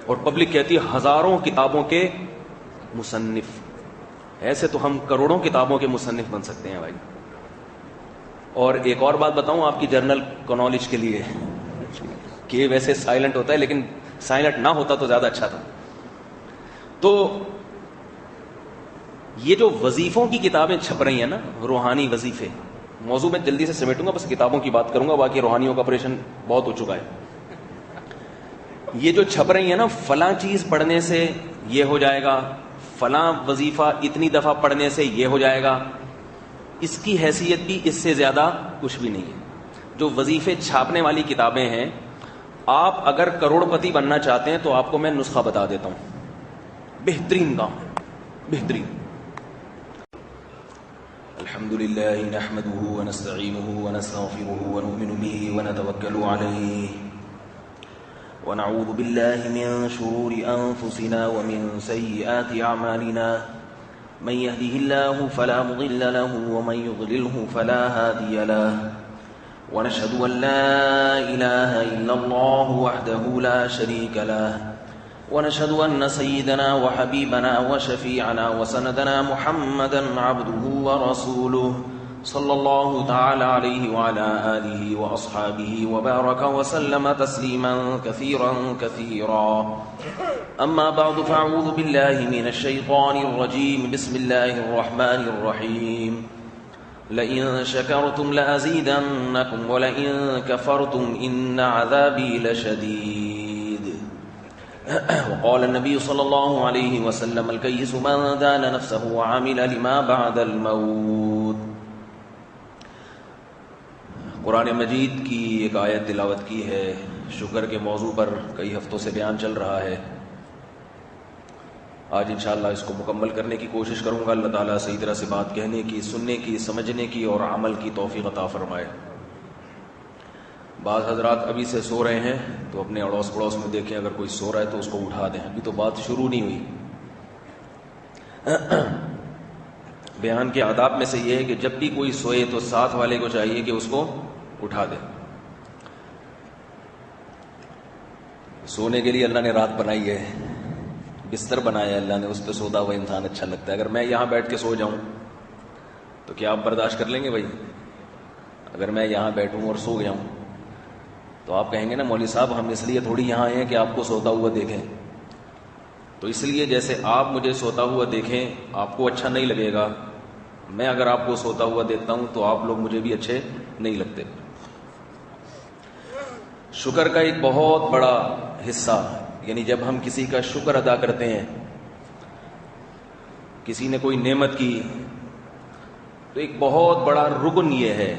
اور پبلک کہتی ہے ہزاروں کتابوں کے مصنف. ایسے تو ہم کروڑوں کتابوں کے مصنف بن سکتے ہیں بھائی. اور ایک اور بات بتاؤں آپ کی جرنل نالج کے لیے کہ ویسے سائلنٹ ہوتا ہے لیکن سائلنٹ نہ ہوتا تو زیادہ اچھا تھا. تو یہ جو وظیفوں کی کتابیں چھپ رہی ہیں نا، روحانی وظیفے، موضوع میں جلدی سے سمیٹوں گا، بس کتابوں کی بات کروں گا، باقی روحانیوں کا آپریشن بہت ہو چکا ہے. یہ جو چھپ رہی ہیں نا، فلاں چیز پڑھنے سے یہ ہو جائے گا، فلاں وظیفہ اتنی دفعہ پڑھنے سے یہ ہو جائے گا، اس کی حیثیت بھی اس سے زیادہ کچھ بھی نہیں ہے. جو وظیفے چھاپنے والی کتابیں ہیں، آپ اگر کروڑ پتی بننا چاہتے ہیں تو آپ کو میں نسخہ بتا دیتا ہوں، بہترین کام ہے، بہترین. الحمد للہ نحمده ونستعینه ونستغفره ونؤمن به ونتوکل علیہ ونعوذ باللہ من شرور انفسنا ومن سیئات اعمالنا من يهده الله فلا مضل له ومن يضلله فلا هادي له ونشهد أن لا إله إلا الله وحده لا شريك له ونشهد أن سيدنا وحبيبنا وشفيعنا وسندنا محمدا عبده ورسوله صلى الله تعالى عليه وعلى آله وأصحابه وبارك وسلم تسليما كثيرا كثيرا. أما بعد فأعوذ بالله من الشيطان الرجيم. بسم الله الرحمن الرحيم. لئن شكرتم لأزيدنكم ولئن كفرتم إن عذابي لشديد. وقال النبي صلى الله عليه وسلم الكيس من دان نفسه وعمل لما بعد الموت. قرآن مجید کی ایک آیت تلاوت کی ہے. شکر کے موضوع پر کئی ہفتوں سے بیان چل رہا ہے. آج انشاءاللہ اس کو مکمل کرنے کی کوشش کروں گا. اللہ تعالیٰ صحیح طرح سے بات کہنے کی، سننے کی، سمجھنے کی اور عمل کی توفیق عطا فرمائے. بعض حضرات ابھی سے سو رہے ہیں تو اپنے اڑوس پڑوس میں دیکھیں، اگر کوئی سو رہا ہے تو اس کو اٹھا دیں. ابھی تو بات شروع نہیں ہوئی. بیان کے آداب میں سے یہ ہے کہ جب بھی کوئی سوئے تو ساتھ والے کو چاہیے کہ اس کو اٹھا دے. سونے کے لیے اللہ نے رات بنائی ہے، بستر بنایا ہے اللہ نے، اس پہ سوتا ہوا انسان اچھا لگتا ہے. اگر میں یہاں بیٹھ کے سو جاؤں تو کیا آپ برداشت کر لیں گے بھائی؟ اگر میں یہاں بیٹھوں اور سو گیا ہوں تو آپ کہیں گے نا مولوی صاحب ہم اس لیے تھوڑی یہاں آئے ہیں کہ آپ کو سوتا ہوا دیکھیں. تو اس لیے جیسے آپ مجھے سوتا ہوا دیکھیں آپ کو اچھا نہیں لگے گا، میں اگر آپ کو سوتا ہوا دیکھتا ہوں تو آپ لوگ مجھے بھی اچھے نہیں لگتے. شکر کا ایک بہت بڑا حصہ، یعنی جب ہم کسی کا شکر ادا کرتے ہیں، کسی نے کوئی نعمت کی، تو ایک بہت بڑا رکن یہ ہے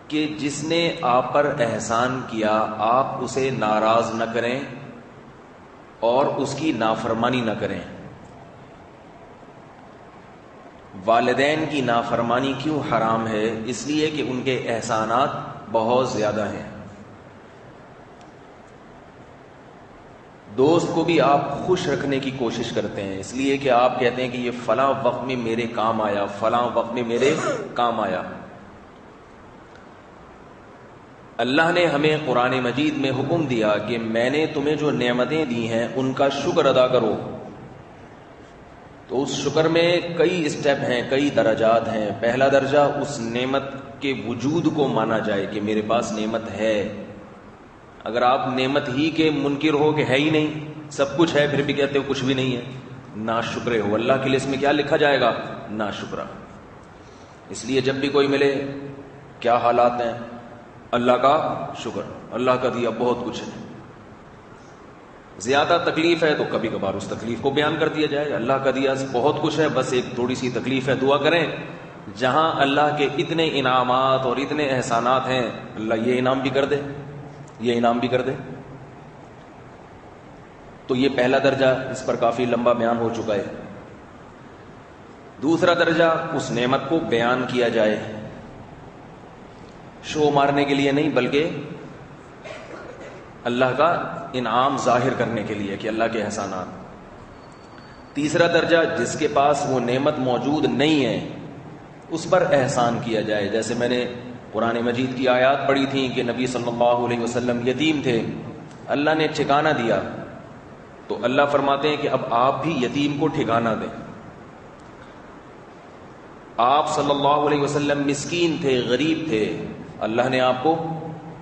کہ جس نے آپ پر احسان کیا آپ اسے ناراض نہ کریں اور اس کی نافرمانی نہ کریں. والدین کی نافرمانی کیوں حرام ہے؟ اس لیے کہ ان کے احسانات بہت زیادہ ہیں. دوست کو بھی آپ خوش رکھنے کی کوشش کرتے ہیں، اس لیے کہ آپ کہتے ہیں کہ یہ فلاں وقت میں میرے کام آیا، فلاں وقت میں میرے کام آیا. اللہ نے ہمیں قرآن مجید میں حکم دیا کہ میں نے تمہیں جو نعمتیں دی ہیں ان کا شکر ادا کرو. تو اس شکر میں کئی اسٹیپ ہیں، کئی درجات ہیں. پہلا درجہ اس نعمت کے وجود کو مانا جائے کہ میرے پاس نعمت ہے. اگر آپ نعمت ہی کے منکر ہو کہ ہے ہی نہیں، سب کچھ ہے پھر بھی کہتے ہو کچھ بھی نہیں ہے، ناشکرے ہو. اللہ کے لیے اس میں کیا لکھا جائے گا؟ ناشکرا. اس لیے جب بھی کوئی ملے کیا حالات ہیں؟ اللہ کا شکر، اللہ کا دیا بہت کچھ ہے. زیادہ تکلیف ہے تو کبھی کبھار اس تکلیف کو بیان کر دیا جائے. اللہ کا دیا بہت کچھ ہے، بس ایک تھوڑی سی تکلیف ہے، دعا کریں. جہاں اللہ کے اتنے انعامات اور اتنے احسانات ہیں، اللہ یہ انعام بھی کر دے، یہ انعام بھی کر دے. تو یہ پہلا درجہ، اس پر کافی لمبا بیان ہو چکا ہے. دوسرا درجہ اس نعمت کو بیان کیا جائے، شو مارنے کے لیے نہیں بلکہ اللہ کا انعام ظاہر کرنے کے لیے کہ اللہ کے احسانات. تیسرا درجہ جس کے پاس وہ نعمت موجود نہیں ہے اس پر احسان کیا جائے. جیسے میں نے قرآن مجید کی آیات پڑھی تھیں کہ نبی صلی اللہ علیہ وسلم یتیم تھے، اللہ نے ٹھکانہ دیا تو اللہ فرماتے ہیں کہ اب آپ بھی یتیم کو ٹھکانہ دیں. آپ صلی اللہ علیہ وسلم مسکین تھے, غریب تھے, اللہ نے آپ کو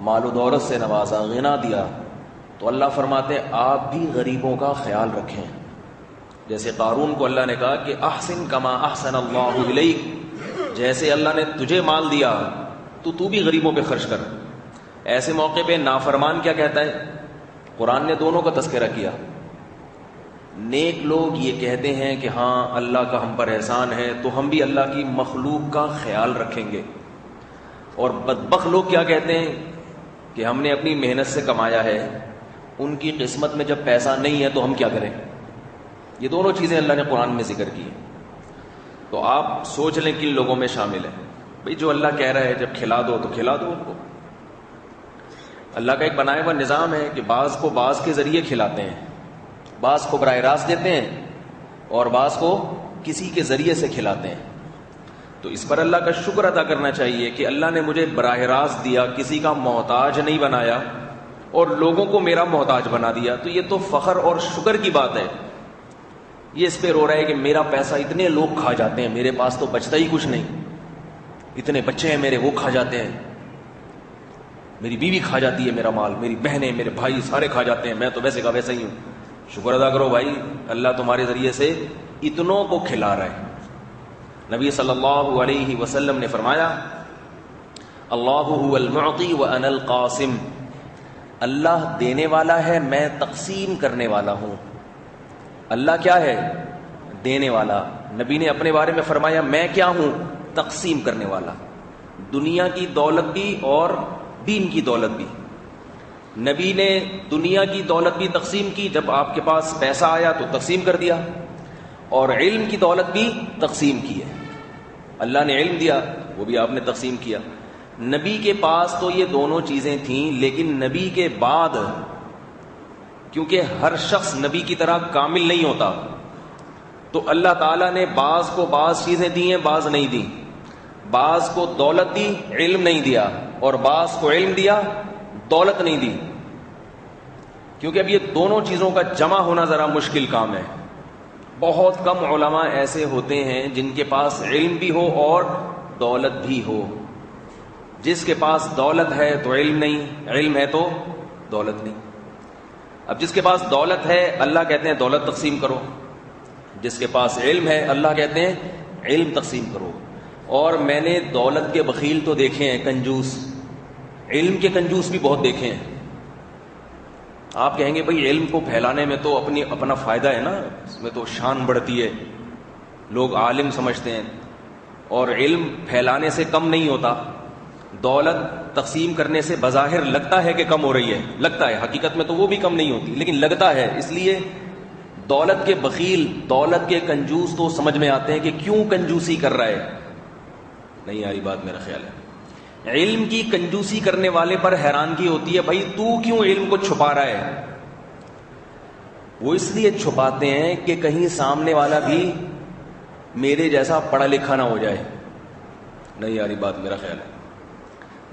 مال و دولت سے نوازا, غنا دیا, تو اللہ فرماتے ہیں آپ بھی غریبوں کا خیال رکھیں. جیسے قارون کو اللہ نے کہا کہ احسن کما احسن اللہ الیک, جیسے اللہ نے تجھے مال دیا تو بھی غریبوں پہ خرچ کر. ایسے موقع پہ نافرمان کیا کہتا ہے؟ قرآن نے دونوں کا تذکرہ کیا. نیک لوگ یہ کہتے ہیں کہ ہاں اللہ کا ہم پر احسان ہے تو ہم بھی اللہ کی مخلوق کا خیال رکھیں گے, اور بدبخت لوگ کیا کہتے ہیں کہ ہم نے اپنی محنت سے کمایا ہے, ان کی قسمت میں جب پیسہ نہیں ہے تو ہم کیا کریں. یہ دونوں چیزیں اللہ نے قرآن میں ذکر کی. تو آپ سوچ لیں کن لوگوں میں شامل ہیں. بھئی جو اللہ کہہ رہا ہے جب کھلا دو تو کھلا دو ان کو. اللہ کا ایک بنایا ہوا نظام ہے کہ بعض کو بعض کے ذریعے کھلاتے ہیں, بعض کو براہ راست دیتے ہیں, اور بعض کو کسی کے ذریعے سے کھلاتے ہیں. تو اس پر اللہ کا شکر ادا کرنا چاہیے کہ اللہ نے مجھے براہ راست دیا, کسی کا محتاج نہیں بنایا اور لوگوں کو میرا محتاج بنا دیا. تو یہ تو فخر اور شکر کی بات ہے. یہ اس پہ رو رہا ہے کہ میرا پیسہ اتنے لوگ کھا جاتے ہیں, میرے پاس تو بچتا ہی کچھ نہیں, اتنے بچے ہیں میرے وہ کھا جاتے ہیں, میری بیوی کھا جاتی ہے میرا مال, میری بہنیں میرے بھائی سارے کھا جاتے ہیں, میں تو ویسے کا ویسا ہی ہوں. شکر ادا کرو بھائی, اللہ تمہارے ذریعے سے اتنوں کو کھلا رہا ہے. نبی صلی اللہ علیہ وسلم نے فرمایا اللہ هو المعطی وانا القاسم, اللہ دینے والا ہے میں تقسیم کرنے والا ہوں. اللہ کیا ہے؟ دینے والا. نبی نے اپنے بارے میں فرمایا میں کیا ہوں؟ تقسیم کرنے والا. دنیا کی دولت بھی اور دین کی دولت بھی. نبی نے دنیا کی دولت بھی تقسیم کی, جب آپ کے پاس پیسہ آیا تو تقسیم کر دیا, اور علم کی دولت بھی تقسیم کی ہے. اللہ نے علم دیا وہ بھی آپ نے تقسیم کیا. نبی کے پاس تو یہ دونوں چیزیں تھیں, لیکن نبی کے بعد کیونکہ ہر شخص نبی کی طرح کامل نہیں ہوتا, تو اللہ تعالیٰ نے بعض کو بعض چیزیں دی ہیں, بعض نہیں دی. بعض کو دولت دی, علم نہیں دیا, اور بعض کو علم دیا, دولت نہیں دی. کیونکہ اب یہ دونوں چیزوں کا جمع ہونا ذرا مشکل کام ہے. بہت کم علماء ایسے ہوتے ہیں جن کے پاس علم بھی ہو اور دولت بھی ہو. جس کے پاس دولت ہے تو علم نہیں, علم ہے تو دولت نہیں. اب جس کے پاس دولت ہے اللہ کہتے ہیں دولت تقسیم کرو, جس کے پاس علم ہے اللہ کہتے ہیں علم تقسیم کرو. اور میں نے دولت کے بخیل تو دیکھے ہیں, کنجوس, علم کے کنجوس بھی بہت دیکھے ہیں. آپ کہیں گے بھئی علم کو پھیلانے میں تو اپنا فائدہ ہے نا, اس میں تو شان بڑھتی ہے, لوگ عالم سمجھتے ہیں, اور علم پھیلانے سے کم نہیں ہوتا. دولت تقسیم کرنے سے بظاہر لگتا ہے کہ کم ہو رہی ہے, لگتا ہے, حقیقت میں تو وہ بھی کم نہیں ہوتی, لیکن لگتا ہے. اس لیے دولت کے بخیل, دولت کے کنجوس تو سمجھ میں آتے ہیں کہ کیوں کنجوسی کر رہا ہے. نہیں آ رہی بات میرا خیال ہے. علم کی کنجوسی کرنے والے پر حیرانگی ہوتی ہے, بھائی تو کیوں علم کو چھپا رہا ہے؟ وہ اس لیے چھپاتے ہیں کہ کہیں سامنے والا بھی میرے جیسا پڑھا لکھا نہ ہو جائے. نہیں آ رہی بات میرا خیال ہے.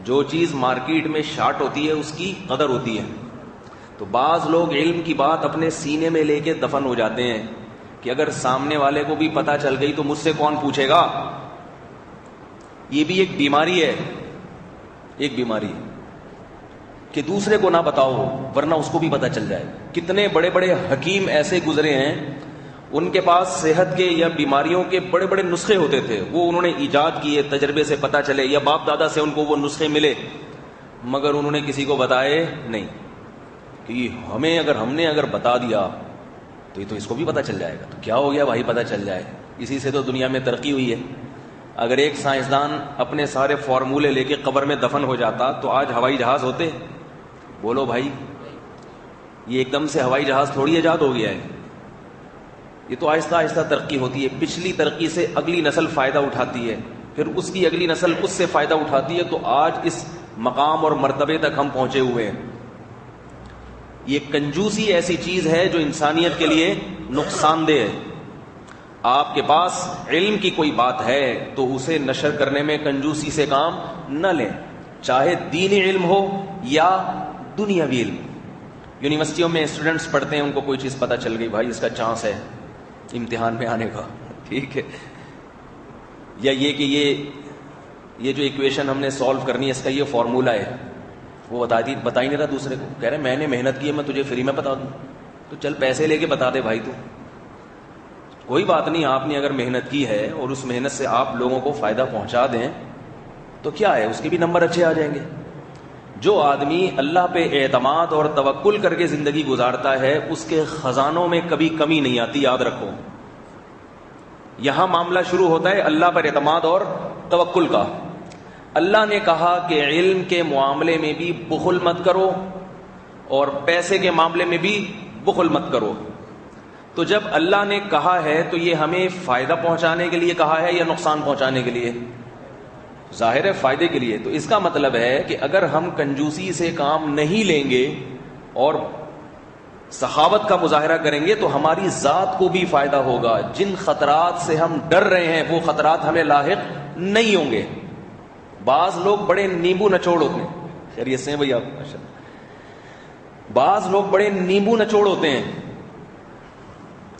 جو چیز مارکیٹ میں شارٹ ہوتی ہے اس کی قدر ہوتی ہے. تو بعض لوگ علم کی بات اپنے سینے میں لے کے دفن ہو جاتے ہیں کہ اگر سامنے والے کو بھی پتہ چل گئی تو مجھ سے کون پوچھے گا. یہ بھی ایک بیماری ہے, ایک بیماری کہ دوسرے کو نہ بتاؤ ورنہ اس کو بھی پتہ چل جائے. کتنے بڑے بڑے حکیم ایسے گزرے ہیں, ان کے پاس صحت کے یا بیماریوں کے بڑے بڑے نسخے ہوتے تھے, وہ انہوں نے ایجاد کیے, تجربے سے پتہ چلے یا باپ دادا سے ان کو وہ نسخے ملے, مگر انہوں نے کسی کو بتائے نہیں کہ ہم نے اگر بتا دیا تو یہ تو اس کو بھی پتہ چل جائے گا. تو کیا ہو گیا بھائی, پتہ چل جائے. اسی سے تو دنیا میں ترقی ہوئی ہے. اگر ایک سائنسدان اپنے سارے فارمولے لے کے قبر میں دفن ہو جاتا تو آج ہوائی جہاز ہوتے؟ بولو بھائی, یہ ایک دم سے ہوائی جہاز تھوڑی ایجاد ہو گیا ہے. یہ تو آہستہ آہستہ ترقی ہوتی ہے. پچھلی ترقی سے اگلی نسل فائدہ اٹھاتی ہے, پھر اس کی اگلی نسل اس سے فائدہ اٹھاتی ہے, تو آج اس مقام اور مرتبے تک ہم پہنچے ہوئے ہیں. یہ کنجوسی ایسی چیز ہے جو انسانیت کے لیے نقصان دہ ہے. آپ کے پاس علم کی کوئی بات ہے تو اسے نشر کرنے میں کنجوسی سے کام نہ لیں, چاہے دینی علم ہو یا دنیاوی علم. یونیورسٹیوں میں اسٹوڈنٹس پڑھتے ہیں, ان کو کوئی چیز پتہ چل گئی, بھائی اس کا چانس ہے امتحان میں آنے کا, ٹھیک ہے, یا یہ کہ یہ جو ایکویشن ہم نے سالو کرنی ہے اس کا یہ فارمولا ہے, وہ بتا ہی نہیں رہا دوسرے کو, کہہ رہے میں نے محنت کی ہے, میں تجھے فری میں بتا دوں. تو چل پیسے لے کے بتا دے بھائی, تو کوئی بات نہیں, آپ نے اگر محنت کی ہے اور اس محنت سے آپ لوگوں کو فائدہ پہنچا دیں تو کیا ہے, اس کے بھی نمبر اچھے آ جائیں گے. جو آدمی اللہ پہ اعتماد اور توکل کر کے زندگی گزارتا ہے اس کے خزانوں میں کبھی کمی نہیں آتی, یاد رکھو. یہاں معاملہ شروع ہوتا ہے اللہ پر اعتماد اور توکل کا. اللہ نے کہا کہ علم کے معاملے میں بھی بخل مت کرو اور پیسے کے معاملے میں بھی بخل مت کرو. تو جب اللہ نے کہا ہے تو یہ ہمیں فائدہ پہنچانے کے لیے کہا ہے یا نقصان پہنچانے کے لیے؟ ظاہر ہے فائدے کے لیے. تو اس کا مطلب ہے کہ اگر ہم کنجوسی سے کام نہیں لیں گے اور سخاوت کا مظاہرہ کریں گے تو ہماری ذات کو بھی فائدہ ہوگا. جن خطرات سے ہم ڈر رہے ہیں وہ خطرات ہمیں لاحق نہیں ہوں گے. بعض لوگ بڑے نیمبو نچوڑ ہوتے ہیں, خیریت سے ہیں بھائی آپ؟ بعض لوگ بڑے نیمبو نچوڑ ہوتے ہیں.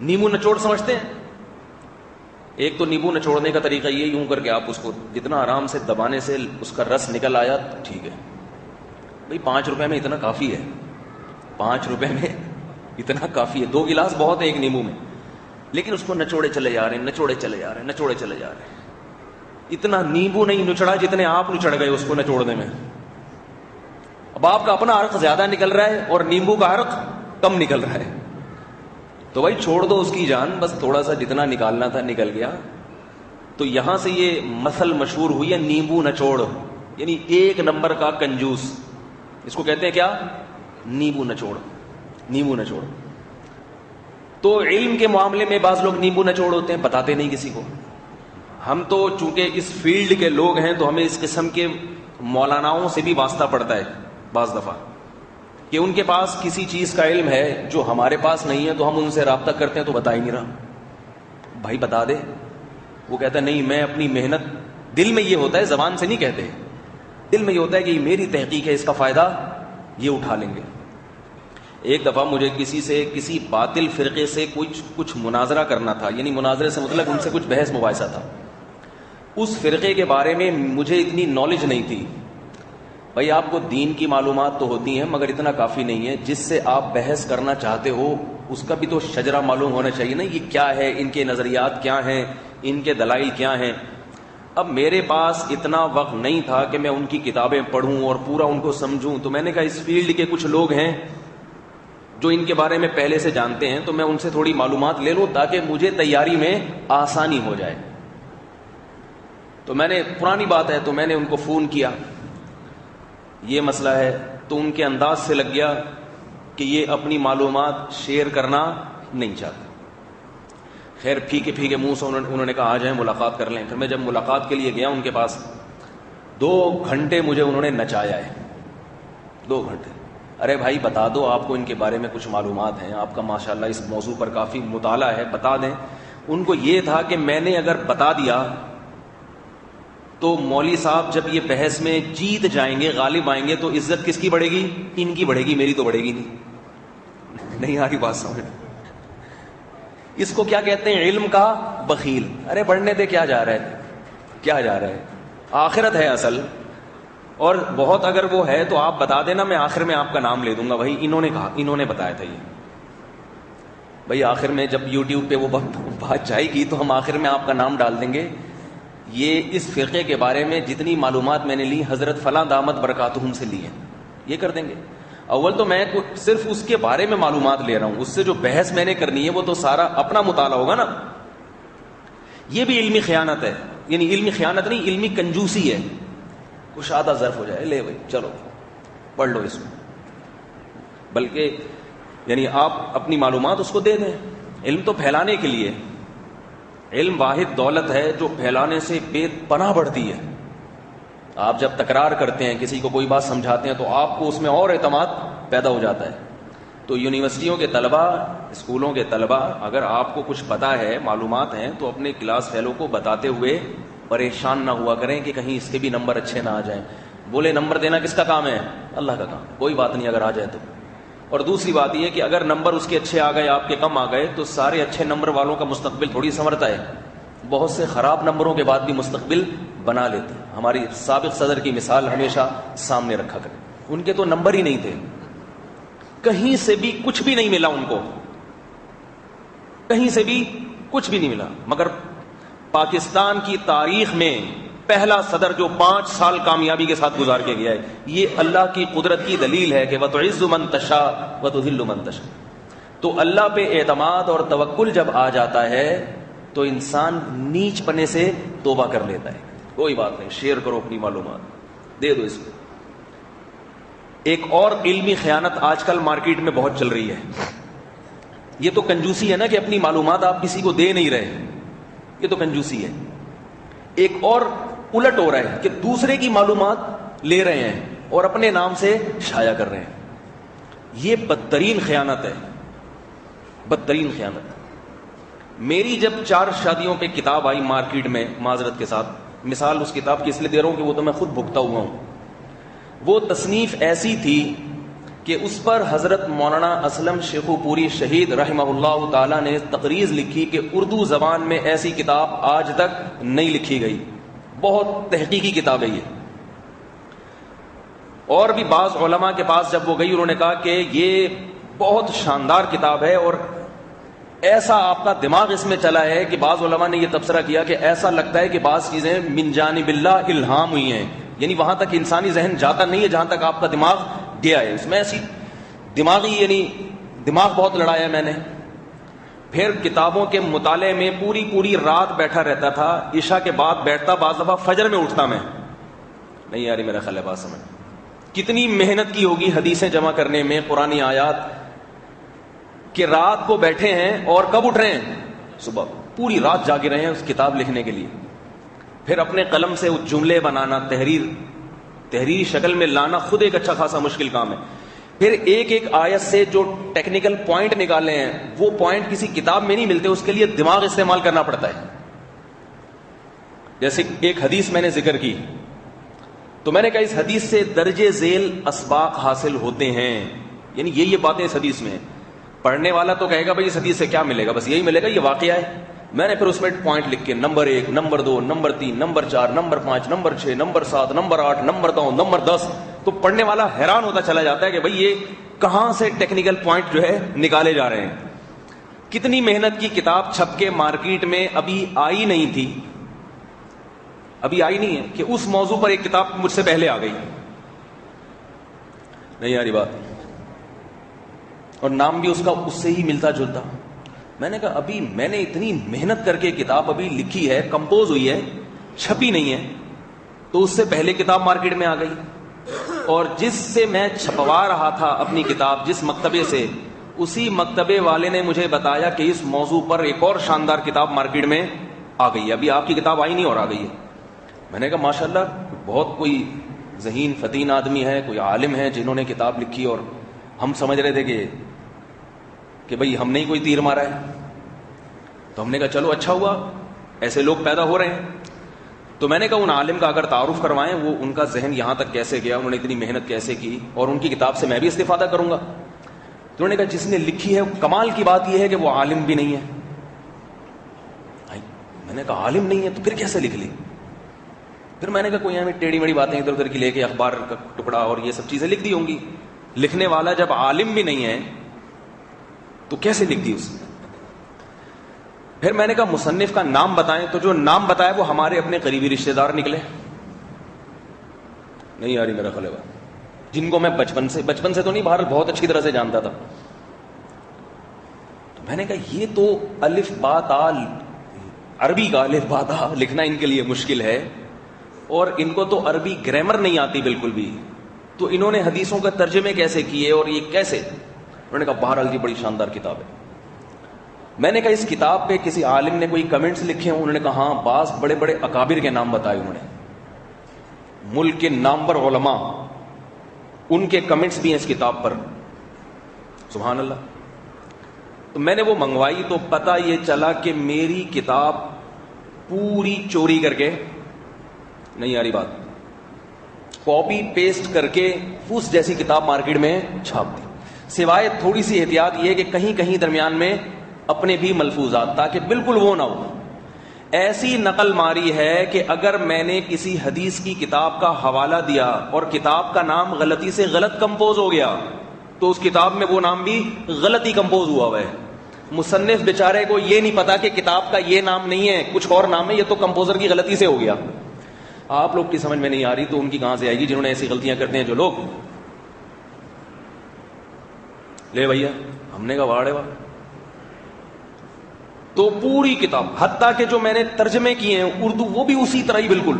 نیمبو نچوڑ سمجھتے ہیں؟ ایک تو نیمبو نچوڑنے کا طریقہ یہ, یوں کر کے آپ اس کو جتنا آرام سے دبانے سے اس کا رس نکل آیا ٹھیک ہے بھائی, 5 روپے میں اتنا کافی ہے, 5 روپے میں اتنا کافی ہے, 2 گلاس بہت ہے ایک نیمبو میں, لیکن اس کو نچوڑے چلے جا رہے ہیں, نچوڑے چلے جا رہے ہیں, نچوڑے چلے جا رہے ہیں. اتنا نیمبو نہیں نچڑا جتنے آپ نچڑ گئے اس کو نچوڑنے میں. اب آپ کا اپنا عرق زیادہ نکل رہا ہے اور نیمبو کا عرق کم نکل رہا ہے. تو بھائی چھوڑ دو اس کی جان, بس تھوڑا سا جتنا نکالنا تھا نکل گیا. تو یہاں سے یہ مثل مشہور ہوئی ہے, نیمبو نچوڑ, یعنی 1 نمبر کا کنجوس. اس کو کہتے ہیں کیا؟ نیمبو نچوڑ. نیمبو نچوڑ. تو علم کے معاملے میں بعض لوگ نیمبو نچوڑ ہوتے ہیں, بتاتے نہیں کسی کو. ہم تو چونکہ اس فیلڈ کے لوگ ہیں تو ہمیں اس قسم کے مولاناؤں سے بھی واسطہ پڑتا ہے بعض دفعہ, کہ ان کے پاس کسی چیز کا علم ہے جو ہمارے پاس نہیں ہے, تو ہم ان سے رابطہ کرتے ہیں تو بتا ہی نہیں رہا. بھائی بتا دے. وہ کہتا ہے نہیں میں اپنی محنت, دل میں یہ ہوتا ہے, زبان سے نہیں کہتے, دل میں یہ ہوتا ہے کہ یہ میری تحقیق ہے, اس کا فائدہ یہ اٹھا لیں گے. ایک دفعہ مجھے کسی باطل فرقے سے کچھ مناظرہ کرنا تھا, یعنی مناظرے سے مطلب ان سے کچھ بحث مباحثہ تھا. اس فرقے کے بارے میں مجھے اتنی نالج نہیں تھی. بھائی آپ کو دین کی معلومات تو ہوتی ہیں مگر اتنا کافی نہیں ہے, جس سے آپ بحث کرنا چاہتے ہو اس کا بھی تو شجرہ معلوم ہونا چاہیے نا, یہ کیا ہے, ان کے نظریات کیا ہیں, ان کے دلائل کیا ہیں. اب میرے پاس اتنا وقت نہیں تھا کہ میں ان کی کتابیں پڑھوں اور پورا ان کو سمجھوں. تو میں نے کہا اس فیلڈ کے کچھ لوگ ہیں جو ان کے بارے میں پہلے سے جانتے ہیں, تو میں ان سے تھوڑی معلومات لے لوں تاکہ مجھے تیاری میں آسانی ہو جائے. تو میں نے, پرانی بات ہے, تو میں نے ان کو فون کیا, یہ مسئلہ ہے. تو ان کے انداز سے لگ گیا کہ یہ اپنی معلومات شیئر کرنا نہیں چاہتے. خیر پھیکے منہ سے انہوں نے کہا آ جائیں ملاقات کر لیں. پھر میں جب ملاقات کے لیے گیا ان کے پاس, 2 گھنٹے مجھے انہوں نے نچایا ہے, 2 گھنٹے. ارے بھائی بتا دو, آپ کو ان کے بارے میں کچھ معلومات ہیں, آپ کا ماشاءاللہ اس موضوع پر کافی مطالعہ ہے, بتا دیں. ان کو یہ تھا کہ میں نے اگر بتا دیا تو مولوی صاحب جب یہ بحث میں جیت جائیں گے, غالب آئیں گے, تو عزت کس کی بڑھے گی؟ ان کی بڑھے گی, میری تو بڑھے گی نہیں آ رہی بات سمجھ. اس کو کیا کہتے ہیں؟ علم کا بخیل. ارے بڑھنے دے, کیا جا رہا ہے, کیا جا رہا ہے, آخرت ہے اصل. اور بہت اگر وہ ہے تو آپ بتا دینا, میں آخر میں آپ کا نام لے دوں گا, بھائی انہوں نے کہا, انہوں نے بتایا تھا یہ. بھائی آخر میں جب یوٹیوب پہ وہ بات جائے گی تو ہم آخر میں آپ کا نام ڈال دیں گے. یہ اس فرقے کے بارے میں جتنی معلومات میں نے لی حضرت فلاں دامت برکاتہم سے لی ہیں, یہ کر دیں گے. اول تو میں صرف اس کے بارے میں معلومات لے رہا ہوں, اس سے جو بحث میں نے کرنی ہے وہ تو سارا اپنا مطالعہ ہوگا نا. یہ بھی علمی خیانت ہے, یعنی علمی خیانت نہیں, علمی کنجوسی ہے. کشادہ ظرف ہو جائے, لے بھائی چلو پڑھ لو اس کو, بلکہ یعنی آپ اپنی معلومات اس کو دے دیں. علم تو پھیلانے کے لیے, علم واحد دولت ہے جو پھیلانے سے بے پناہ بڑھتی ہے. آپ جب تکرار کرتے ہیں, کسی کو کوئی بات سمجھاتے ہیں, تو آپ کو اس میں اور اعتماد پیدا ہو جاتا ہے. تو یونیورسٹیوں کے طلبہ, اسکولوں کے طلبہ, اگر آپ کو کچھ پتا ہے, معلومات ہیں, تو اپنے کلاس فیلو کو بتاتے ہوئے پریشان نہ ہوا کریں کہ کہیں اس کے بھی نمبر اچھے نہ آ جائیں. بولے نمبر دینا کس کا کام ہے؟ اللہ کا کام. کوئی بات نہیں اگر آ جائے تو, اور دوسری بات یہ کہ اگر نمبر اس کے اچھے آ گئے آپ کے کم آ گئے تو سارے اچھے نمبر والوں کا مستقبل تھوڑی سنورتا ہے، بہت سے خراب نمبروں کے بعد بھی مستقبل بنا لیتے ہیں۔ ہماری سابق صدر کی مثال ہمیشہ سامنے رکھا کریں، ان کے تو نمبر ہی نہیں تھے، کہیں سے بھی کچھ بھی نہیں ملا ان کو، کہیں سے بھی کچھ بھی نہیں ملا، مگر پاکستان کی تاریخ میں پہلا صدر جو 5 سال کامیابی کے ساتھ گزار کے گیا ہے، یہ اللہ کی قدرت کی دلیل ہے کہ وَتُعِزُّ مَن تَشَاءُ وَتُذِلُّ مَن تَشَاءُ۔ تو اللہ پہ اعتماد اور توکل جب آ جاتا ہے تو انسان نیچ پنے سے توبہ کر لیتا ہے، کوئی بات نہیں، شیئر کرو اپنی معلومات، دے دو اس کو۔ ایک اور علمی خیانت آج کل مارکیٹ میں بہت چل رہی ہے، یہ تو کنجوسی ہے نا کہ اپنی معلومات آپ کسی کو دے نہیں رہے، یہ تو کنجوسی ہے۔ ایک اور الٹ ہو رہا ہے کہ دوسرے کی معلومات لے رہے ہیں اور اپنے نام سے شائع کر رہے ہیں، یہ بدترین خیانت ہے، بدترین خیانت۔ میری جب 4 شادیوں پہ کتاب آئی مارکیٹ میں، معذرت کے ساتھ مثال اس کتاب کی اس لیے دے رہا ہوں کہ وہ تو میں خود بھگتا ہوا ہوں، وہ تصنیف ایسی تھی کہ اس پر حضرت مولانا اسلم شیخو پوری شہید رحمہ اللہ تعالی نے تقریض لکھی کہ اردو زبان میں ایسی کتاب آج تک نہیں لکھی گئی، بہت تحقیقی کتاب ہے یہ۔ اور بھی بعض علماء کے پاس جب وہ گئی، انہوں نے کہا کہ یہ بہت شاندار کتاب ہے اور ایسا آپ کا دماغ اس میں چلا ہے کہ بعض علماء نے یہ تبصرہ کیا کہ ایسا لگتا ہے کہ بعض چیزیں من جانب اللہ الہام ہوئی ہیں، یعنی وہاں تک انسانی ذہن جاتا نہیں ہے جہاں تک آپ کا دماغ گیا ہے، اس میں ایسی دماغی یعنی دماغ بہت لڑایا ہے میں نے۔ پھر کتابوں کے مطالعے میں پوری رات بیٹھا رہتا تھا، عشاء کے بعد بیٹھتا، بعض دفعہ فجر میں اٹھتا میں، نہیں یاری میرا خیال ہے بات سمجھ، کتنی محنت کی ہوگی حدیثیں جمع کرنے میں، قرآنی آیات، کہ رات کو بیٹھے ہیں اور کب اٹھ رہے ہیں؟ صبح، پوری رات جاگے رہے ہیں اس کتاب لکھنے کے لیے۔ پھر اپنے قلم سے وہ جملے بنانا، تحریری شکل میں لانا خود ایک اچھا خاصا مشکل کام ہے۔ پھر ایک آیت سے جو ٹیکنیکل پوائنٹ نکالے ہیں وہ پوائنٹ کسی کتاب میں نہیں ملتے، اس کے لیے دماغ استعمال کرنا پڑتا ہے۔ جیسے ایک حدیث میں نے ذکر کی تو میں نے کہا اس حدیث سے درجے ذیل اسباق حاصل ہوتے ہیں، یعنی یہ باتیں اس حدیث میں، پڑھنے والا تو کہے گا بھائی اس حدیث سے کیا ملے گا، بس یہی ملے گا، یہ واقعہ ہے۔ میں نے پھر اس میں پوائنٹ لکھ کے number 1، number 2، number 3، number 4، number 5، number 6، number 7، number 8، number 9، number 10، تو پڑھنے والا حیران ہوتا چلا جاتا ہے کہ بھئی یہ کہاں سے ٹیکنیکل پوائنٹ جو ہے نکالے جا رہے ہیں۔ کتنی محنت کی کتاب چھپ کے مارکیٹ میں ابھی آئی نہیں تھی، ابھی آئی نہیں ہے کہ اس موضوع پر ایک کتاب مجھ سے پہلے آ گئی، نہیں یاری بات، اور نام بھی اس کا اس سے ہی ملتا جلتا۔ میں نے کہا ابھی میں نے اتنی محنت کر کے کتاب ابھی لکھی ہے، کمپوز ہوئی ہے، چھپی نہیں ہے، تو اس سے پہلے کتاب مارکیٹ میں آ گئی، اور جس سے میں چھپوا رہا تھا اپنی کتاب، جس مکتبے سے، اسی مکتبے والے نے مجھے بتایا کہ اس موضوع پر ایک اور شاندار کتاب مارکیٹ میں آ گئی ہے، ابھی آپ کی کتاب آئی نہیں اور آ گئی ہے۔ میں نے کہا ماشاءاللہ بہت کوئی ذہین فتین آدمی ہے، کوئی عالم ہے جنہوں نے کتاب لکھی، اور ہم سمجھ رہے تھے کہ بھئی ہم نے کوئی تیر مارا ہے، تو ہم نے کہا چلو اچھا ہوا ایسے لوگ پیدا ہو رہے ہیں۔ تو میں نے کہا ان عالم کا اگر تعارف کروائیں، وہ ان کا ذہن یہاں تک کیسے گیا، انہوں نے اتنی محنت کیسے کی، اور ان کی کتاب سے میں بھی استفادہ کروں گا۔ تو انہوں نے کہا جس نے لکھی ہے، کمال کی بات یہ ہے کہ وہ عالم بھی نہیں ہے۔ میں نے کہا عالم نہیں ہے تو پھر کیسے لکھ لی؟ پھر میں نے کہا کوئی ہمیں ٹیڑھی میڑھی باتیں ادھر ادھر کی لے کے اخبار کا ٹکڑا اور یہ سب چیزیں لکھ دی ہوں گی، لکھنے والا جب عالم بھی نہیں ہے تو کیسے لکھ دی اس نے؟ پھر میں نے کہا مصنف کا نام بتائیں، تو جو نام بتایا وہ ہمارے اپنے قریبی رشتہ دار نکلے، نہیں یاری میرا خلے بات، جن کو میں بچپن سے تو نہیں، بہرحال بہت اچھی طرح سے جانتا تھا۔ تو میں نے کہا یہ تو الف با تا، عربی کا الف با تا لکھنا ان کے لیے مشکل ہے، اور ان کو تو عربی گرامر نہیں آتی بالکل بھی، تو انہوں نے حدیثوں کا ترجمے کیسے کیے اور یہ کیسے؟ انہوں نے کہا بہرحال جی بڑی شاندار کتاب ہے۔ میں نے کہا اس کتاب پہ کسی عالم نے کوئی کمنٹس لکھے ہوں؟ انہوں نے کہا ہاں، بعض بڑے بڑے اکابر کے نام بتائے انہوں نے، ملک کے نامور علماء، ان کے کمنٹس بھی ہیں اس کتاب پر، سبحان اللہ۔ تو میں نے وہ منگوائی تو پتہ یہ چلا کہ میری کتاب پوری چوری کر کے، نہیں یاری بات، کاپی پیسٹ کر کے اس جیسی کتاب مارکیٹ میں چھاپ دی۔ سوائے تھوڑی سی احتیاط یہ کہ کہیں کہیں درمیان میں اپنے بھی ملفوظات، تاکہ بالکل وہ نہ ہو۔ ایسی نقل ماری ہے کہ اگر میں نے کسی حدیث کی کتاب کا حوالہ دیا اور کتاب کا نام غلطی سے غلط کمپوز ہو گیا تو اس کتاب میں وہ نام بھی غلطی کمپوز ہوا ہوا ہے۔ مصنف بیچارے کو یہ نہیں پتا کہ کتاب کا یہ نام نہیں ہے، کچھ اور نام ہے، یہ تو کمپوزر کی غلطی سے ہو گیا۔ آپ لوگ کی سمجھ میں نہیں آ رہی تو ان کی کہاں سے آئے گی جنہوں نے ایسی غلطیاں کرتے ہیں جو لوگ۔ لے بھیا ہم نے کہا واڑے واہ، تو پوری کتاب حتیٰ کہ جو میں نے ترجمے کیے ہیں اردو وہ بھی اسی طرح ہی بالکل،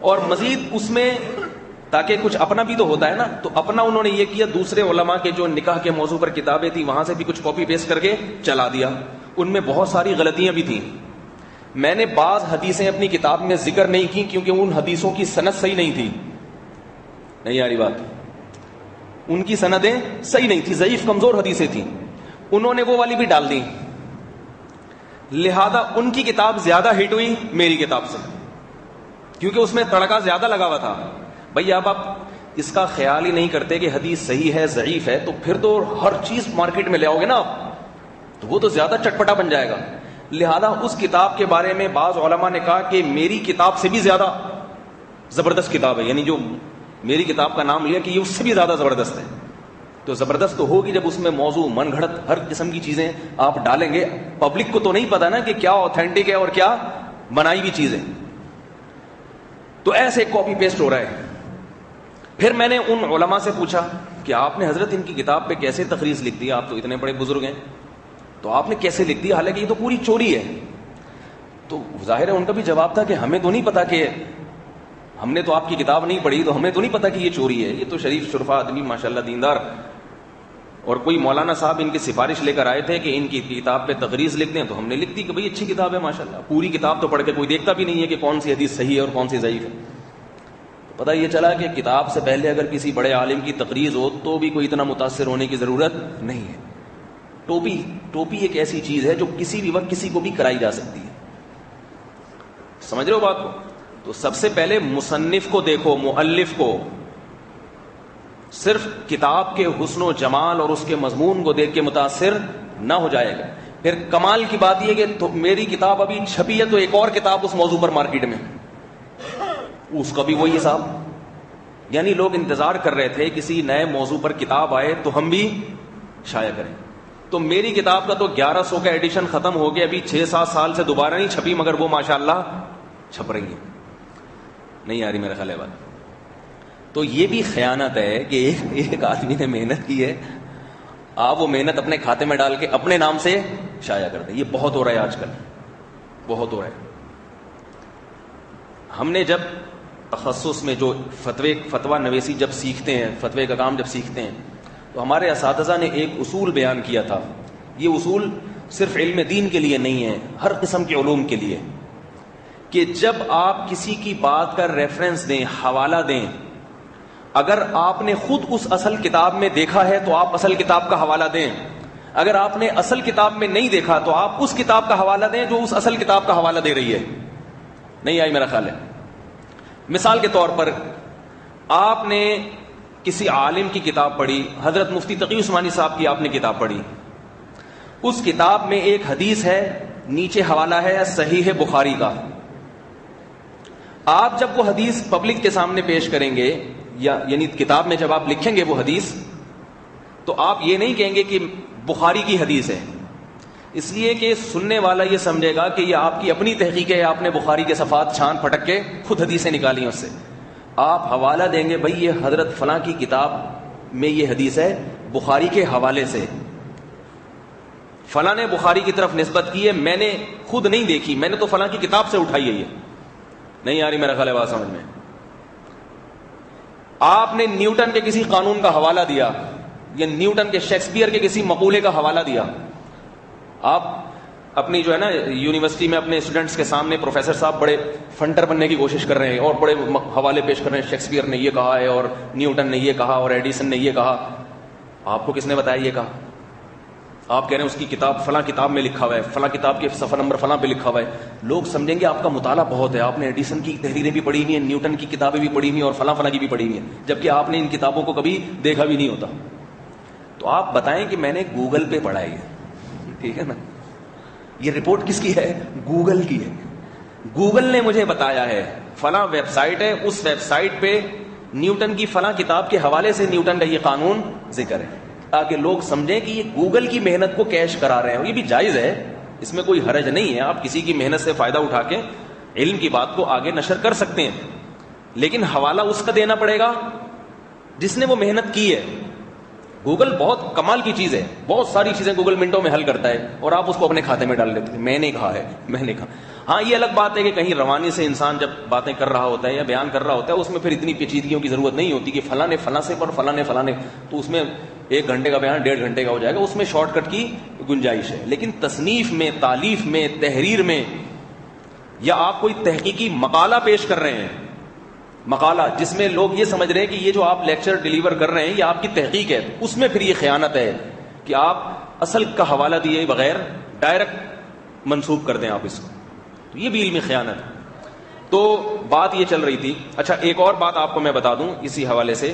اور مزید اس میں تاکہ کچھ اپنا بھی تو ہوتا ہے نا، تو اپنا انہوں نے یہ کیا دوسرے علماء کے جو نکاح کے موضوع پر کتابیں تھیں وہاں سے بھی کچھ کاپی پیسٹ کر کے چلا دیا، ان میں بہت ساری غلطیاں بھی تھیں۔ میں نے بعض حدیثیں اپنی کتاب میں ذکر نہیں کی کیونکہ ان حدیثوں کی سند صحیح نہیں تھی، نہیں آ رہی بات، ان کی سندیں صحیح نہیں تھی، ضعیف کمزور حدیثیں تھیں، انہوں نے وہ والی بھی ڈال دی، لہذا ان کی کتاب زیادہ ہٹ ہوئی میری کتاب سے کیونکہ اس میں تڑکا زیادہ لگا ہوا تھا۔ بھائی اب آپ اس کا خیال ہی نہیں کرتے کہ حدیث صحیح ہے ضعیف ہے تو پھر تو ہر چیز مارکیٹ میں لے آؤ گے نا آپ، تو وہ تو زیادہ چٹپٹا بن جائے گا۔ لہذا اس کتاب کے بارے میں بعض علماء نے کہا کہ میری کتاب سے بھی زیادہ زبردست کتاب ہے، یعنی جو میری کتاب کا نام لیا کہ یہ اس سے بھی زیادہ زبردست ہے۔ تو زبردست تو ہوگی جب اس میں موضوع من گھڑت ہر قسم کی چیزیں آپ ڈالیں گے، پبلک کو تو نہیں پتا نا کہ کیا اوتھینٹک ہے اور کیا بنائی ہوئی چیزیں، تو ایسے کاپی پیسٹ ہو رہا ہے۔ پھر میں نے ان علماء سے پوچھا کہ آپ نے حضرت ان کی کتاب پہ کیسے تخریص لکھ دی، آپ تو اتنے بڑے بزرگ ہیں تو آپ نے کیسے لکھ دی، حالانکہ یہ تو پوری چوری ہے۔ تو ظاہر ہے ان کا بھی جواب تھا کہ ہمیں تو نہیں پتا، کہ ہم نے تو آپ کی کتاب نہیں پڑھی تو ہمیں تو نہیں پتا کہ یہ چوری ہے، یہ تو شریف شرفا آدمی ماشاءاللہ دیندار، اور کوئی مولانا صاحب ان کی سفارش لے کر آئے تھے کہ ان کی کتاب پہ تخریص لکھ دیں، تو ہم نے لکھ دی کہ بھئی اچھی کتاب ہے ماشاءاللہ، پوری کتاب تو پڑھ کے کوئی دیکھتا بھی نہیں ہے کہ کون سی حدیث صحیح ہے اور کون سی ضعیف ہے۔ پتہ یہ چلا کہ کتاب سے پہلے اگر کسی بڑے عالم کی تقریر ہو تو بھی کوئی اتنا متاثر ہونے کی ضرورت نہیں ہے۔ ٹوپی ایک ایسی چیز ہے جو کسی بھی وقت کسی کو بھی کرائی جا سکتی ہے، سمجھ رہے ہو بات کو؟ تو سب سے پہلے مصنف کو دیکھو، مؤلف کو، صرف کتاب کے حسن و جمال اور اس کے مضمون کو دیکھ کے متاثر نہ ہو جائے گا۔ پھر کمال کی بات یہ کہ تو میری کتاب ابھی چھپی ہے تو ایک اور کتاب اس موضوع پر مارکیٹ میں، اس کا بھی وہی حساب، یعنی لوگ انتظار کر رہے تھے کسی نئے موضوع پر کتاب آئے تو ہم بھی شائع کریں۔ تو میری کتاب کا تو 1100 کا ایڈیشن ختم ہو گیا، ابھی 6-7 سال سے دوبارہ نہیں چھپی، مگر وہ ماشاءاللہ چھپ رہی ہے، نہیں آ رہی میرا خیال ہے بات۔ تو یہ بھی خیانت ہے کہ ایک آدمی نے محنت کی ہے، آپ وہ محنت اپنے کھاتے میں ڈال کے اپنے نام سے شائع کر دیں۔ یہ بہت ہو رہا ہے آج کل، بہت ہو رہا ہے۔ ہم نے جب تخصص میں جو فتویٰ نویسی جب سیکھتے ہیں، فتوے کا کام جب سیکھتے ہیں، تو ہمارے اساتذہ نے ایک اصول بیان کیا تھا۔ یہ اصول صرف علم دین کے لیے نہیں ہے، ہر قسم کے علوم کے لیے، کہ جب آپ کسی کی بات کا ریفرنس دیں، حوالہ دیں، اگر آپ نے خود اس اصل کتاب میں دیکھا ہے تو آپ اصل کتاب کا حوالہ دیں، اگر آپ نے اصل کتاب میں نہیں دیکھا تو آپ اس کتاب کا حوالہ دیں جو اس اصل کتاب کا حوالہ دے رہی ہے۔ نہیں آئی میرا خیال ہے؟ مثال کے طور پر آپ نے کسی عالم کی کتاب پڑھی، حضرت مفتی تقی عثمانی صاحب کی آپ نے کتاب پڑھی، اس کتاب میں ایک حدیث ہے، نیچے حوالہ ہے صحیح بخاری کا۔ آپ جب وہ حدیث پبلک کے سامنے پیش کریں گے، یعنی کتاب میں جب آپ لکھیں گے وہ حدیث، تو آپ یہ نہیں کہیں گے کہ بخاری کی حدیث ہے، اس لیے کہ سننے والا یہ سمجھے گا کہ یہ آپ کی اپنی تحقیق ہے، آپ نے بخاری کے صفحات چھان پھٹک کے خود حدیثیں نکالی ہیں اس سے۔ آپ حوالہ دیں گے، بھئی یہ حضرت فلاں کی کتاب میں یہ حدیث ہے بخاری کے حوالے سے، فلاں نے بخاری کی طرف نسبت کی ہے، میں نے خود نہیں دیکھی، میں نے تو فلاں کی کتاب سے اٹھائی ہے۔ یہ نہیں آ رہی میرا خیال ہے بات سمجھ میں؟ آپ نے نیوٹن کے کسی قانون کا حوالہ دیا یا نیوٹن کے شیکسپیئر کے کسی مقولے کا حوالہ دیا، آپ اپنی جو ہے نا یونیورسٹی میں اپنے اسٹوڈنٹس کے سامنے پروفیسر صاحب بڑے فنٹر بننے کی کوشش کر رہے ہیں اور بڑے حوالے پیش کر رہے ہیں، شیکسپیئر نے یہ کہا ہے اور نیوٹن نے یہ کہا اور ایڈیسن نے یہ کہا۔ آپ کو کس نے بتایا یہ کہا؟ آپ کہہ رہے ہیں اس کی کتاب فلاں کتاب میں لکھا ہوا ہے، فلاں کتاب کے صفحہ نمبر فلاں پہ لکھا ہوا ہے۔ لوگ سمجھیں گے آپ کا مطالعہ بہت ہے، آپ نے ایڈیسن کی تحریریں بھی پڑھی ہوئی ہیں، نیوٹن کی کتابیں بھی پڑھی ہوئی ہیں اور فلاں فلاں کی بھی پڑھی ہوئی ہیں، جبکہ آپ نے ان کتابوں کو کبھی دیکھا بھی نہیں ہوتا۔ تو آپ بتائیں کہ میں نے گوگل پہ پڑھا ہے، ٹھیک ہے نا، یہ رپورٹ کس کی ہے؟ گوگل کی ہے. گوگل نے مجھے بتایا ہے فلاں ویب سائٹ ہے، اس ویب سائٹ پہ نیوٹن کی فلاں کتاب کے حوالے سے نیوٹن کا یہ قانون ذکر ہے، تاکہ لوگ سمجھیں کہ یہ گوگل کی محنت کو کیش کرا رہے ہیں. اور یہ بھی جائز ہے، اس میں کوئی حرج نہیں ہے، آپ کسی کی محنت سے فائدہ اٹھا کے علم کی بات کو آگے نشر کر سکتے ہیں، لیکن حوالہ اس کا دینا پڑے گا جس نے وہ محنت کی ہے. گوگل بہت کمال کی چیز ہے، بہت ساری چیزیں گوگل منٹوں میں حل کرتا ہے، اور آپ اس کو اپنے کھاتے میں ڈال لیتے ہیں، میں نے کہا ہے، میں نے کہا. ہاں یہ الگ بات ہے کہ کہیں روانی سے انسان جب باتیں کر رہا ہوتا ہے یا بیان کر رہا ہوتا ہے، اس میں پھر اتنی پیچیدگیوں کی ضرورت نہیں ہوتی کہ فلاں نے فلاں سے پر فلاں نے فلاں نے، تو اس میں 1 گھنٹے کا بیان 1.5 گھنٹے کا ہو جائے گا، اس میں شارٹ کٹ کی گنجائش ہے. لیکن تصنیف میں، تالیف میں، تحریر میں، یا آپ کوئی تحقیقی مقالہ پیش کر رہے ہیں، مقالہ جس میں لوگ یہ سمجھ رہے ہیں کہ یہ جو آپ لیکچر ڈیلیور کر رہے ہیں یہ آپ کی تحقیق ہے، اس میں پھر یہ خیانت ہے کہ آپ اصل کا حوالہ دیے بغیر ڈائریکٹ منسوب کر دیں آپ اس کو، تو یہ بھی علمی خیانت ہے. تو بات یہ چل رہی تھی. اچھا ایک اور بات آپ کو میں بتا دوں اسی حوالے سے،